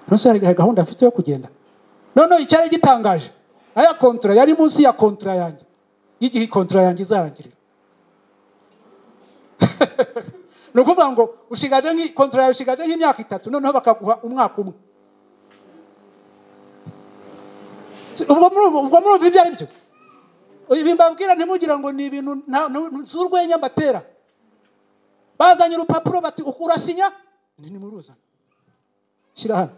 nose hari gahunda afite yo kugenda. None icyari gitangaje, aya kontra yari munsi ya kontra yanjye, y'igihe kontra yanjye izarangirira. Nukuvuga ngo ushigaje kontra yawe ushigaje nk'imyaka 3, noneho bakaguha umwaka umwe. Ubwo murumva ibyo ari byo. Ibi mbabwira ntimugira ngo ni ibintu z'urwenya mbatera. Bazanye urupapuro bati urasinya, ni muruzana. Shira hano.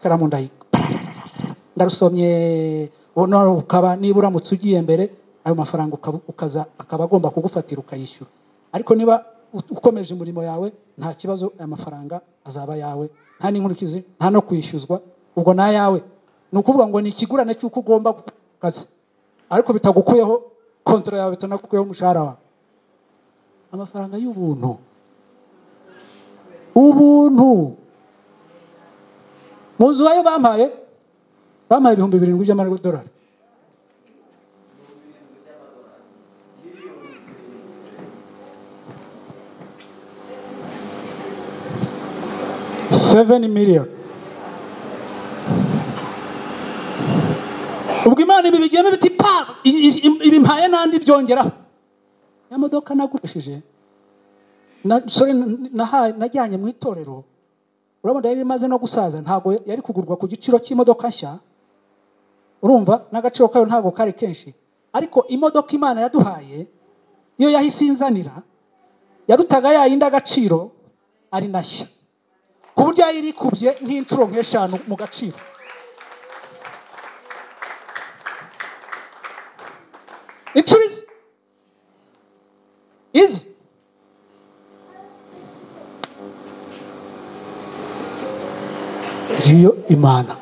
Karamu ndarusomye, ono ukaba nibura mutsugiye mbere ayo mafaranga akaba agomba kugufatira ukayishyura. Ariko niba ukomeje umurimo yawe nta kibazo, aya mafaranga azaba yawe, nta n'inkurikizi, nta no kwishyuzwa, ubwo na yawe. Nukuvuga ngo ni ikigurane cy'uko ugomba kazi, ariko bitagukuyeho kontra yawe, bitanagukuyeho umushahara wawe. Amafaranga y'ubuntu, ubuntu. Muzu ayo bampaye 7,000 by'amadolari. $7 million. Ubwo Imana ibigiyemo biti pa ibimpaye nandi byongeraho. Ya modoka nagurishije najyanye mu itorero, urabona yari imaze no gusaza, ntago yari kugurwa ku giciro cy'imodoka nshya. Urumva n'agaciro kayo ntago kari kenshi, ariko imodoka Imana yaduhaye iyo yahise inzanira yarutaga yayindi agaciro ari nashya, ku buryo yari ikubye nk'inshuro nk'eshanu mu gaciro. Inshuro izi iyo Imana,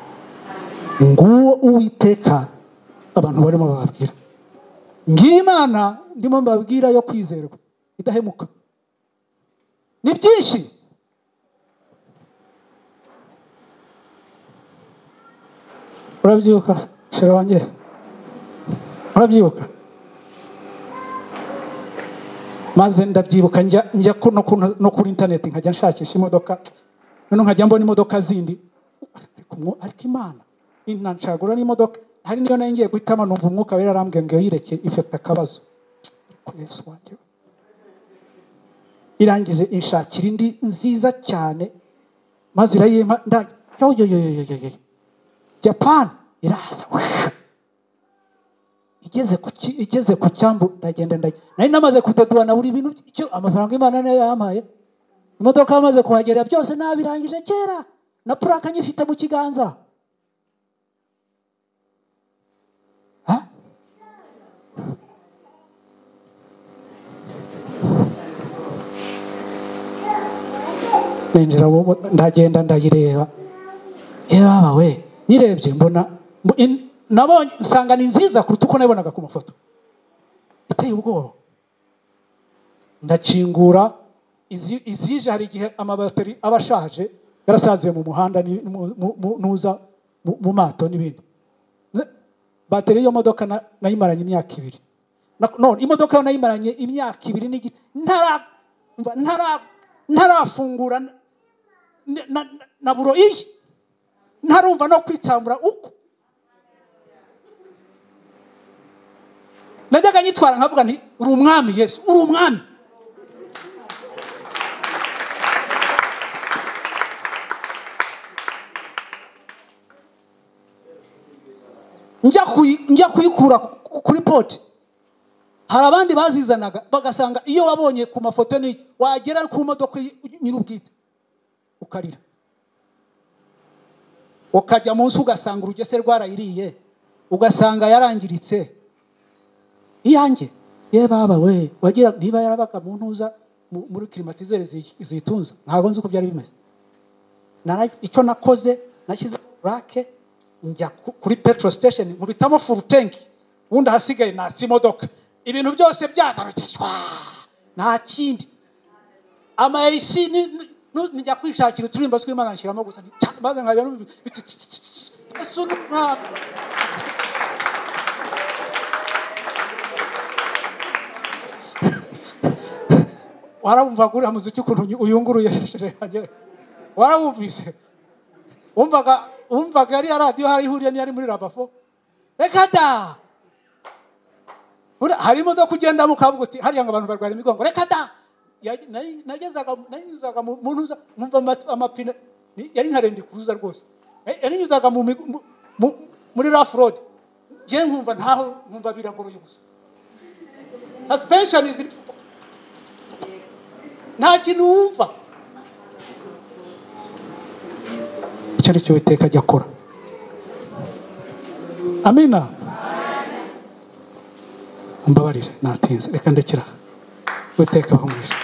nguwo Uwiteka abantu barimo bababwira. Ngiyo Imana ndimo mbabwira yo kwizerwa idahemuka. Ni byinshi. Urabyibuka shira wanjye? Urabyibuka? Maze ndabyibuka njya no kuri internet nkajya nshakisha imodoka, none nkajya mbona imodoka zindi, ariko Imana inanshagura n'imodoka. Hari niyo nayo ngiye guhitamo, numva umwuka wera arambwiye ngo yireke ifite akabazo. Yesu wanjye irangize inshakira indi nziza cyane, maze irayima Japan iraza. Igeze ku cyambu ndagenda nari namaze kudodwa na buri bintu icyo amafaranga Imana nayo yampaye. Imodoka yamaze kuhagera byose nabirangije kera, na plaka nyifite mu kiganza. Ninjira ndagenda ndayireba. Baba we, nyirebye mbona nabonye nsanga ni nziza kuruta uko nabonaga ku mafoto. Iteye ubwoba. Ndakingura izije, hari igihe amabateri abashaje yarasaziye mu muhanda nuza mu mato n'ibindi. Bateri yo modoka nayimaranye imyaka 2. None imodoka nayimaranye imyaka 2 n'igice ntarafungura na buro iyi ntarumva no kwitsamura uko najyaga nyitwara nkavuga nti uri umwami Yesu, uri umwami. njya kuyikura kuri poti, hari abandi bazizanaga bagasanga iyo wabonye ku mafoto ni wagera ku modoka nyir'ubwite ukarira, ukajya munsi ugasanga urugese rwarayiriye, ugasanga yarangiritse. Iyanjye ye baba we wagira niba yarabaga mu ntuza muri climatiseur zitunza, ntabwo nzi uko byari bimeze. Icyo nakoze nashyize rake, njya kuri petrol station nkubitamo full tank, ubundi hasigaye natsi imodoka, ibintu byose byagarukishwa nta kindi. Ama AC njya kwishakira uturimbo tw'Imana nshyiramo gusa maze nkajya warabumva guri muziki ukuntu uyunguruye warabumvise? Umvaga yari radio hari ihuriye ni yari muri Rabafo. Reka da hari imodoka kugenda mukavuga uti hariya ngo abantu barwara imigongo. Reka da nagezaga mu ntuza numva amapine yari nkarendi kuruza rwose, yanyuzaga muri rough road, je nkumva ntaho nkumva biragoroye gusa. Suspension is nta kintu wumva. Icyo ni cyo Uwiteka ajya akora. Amina. Mbabarire natinze, reka ndekera. Uwiteka bahumurije.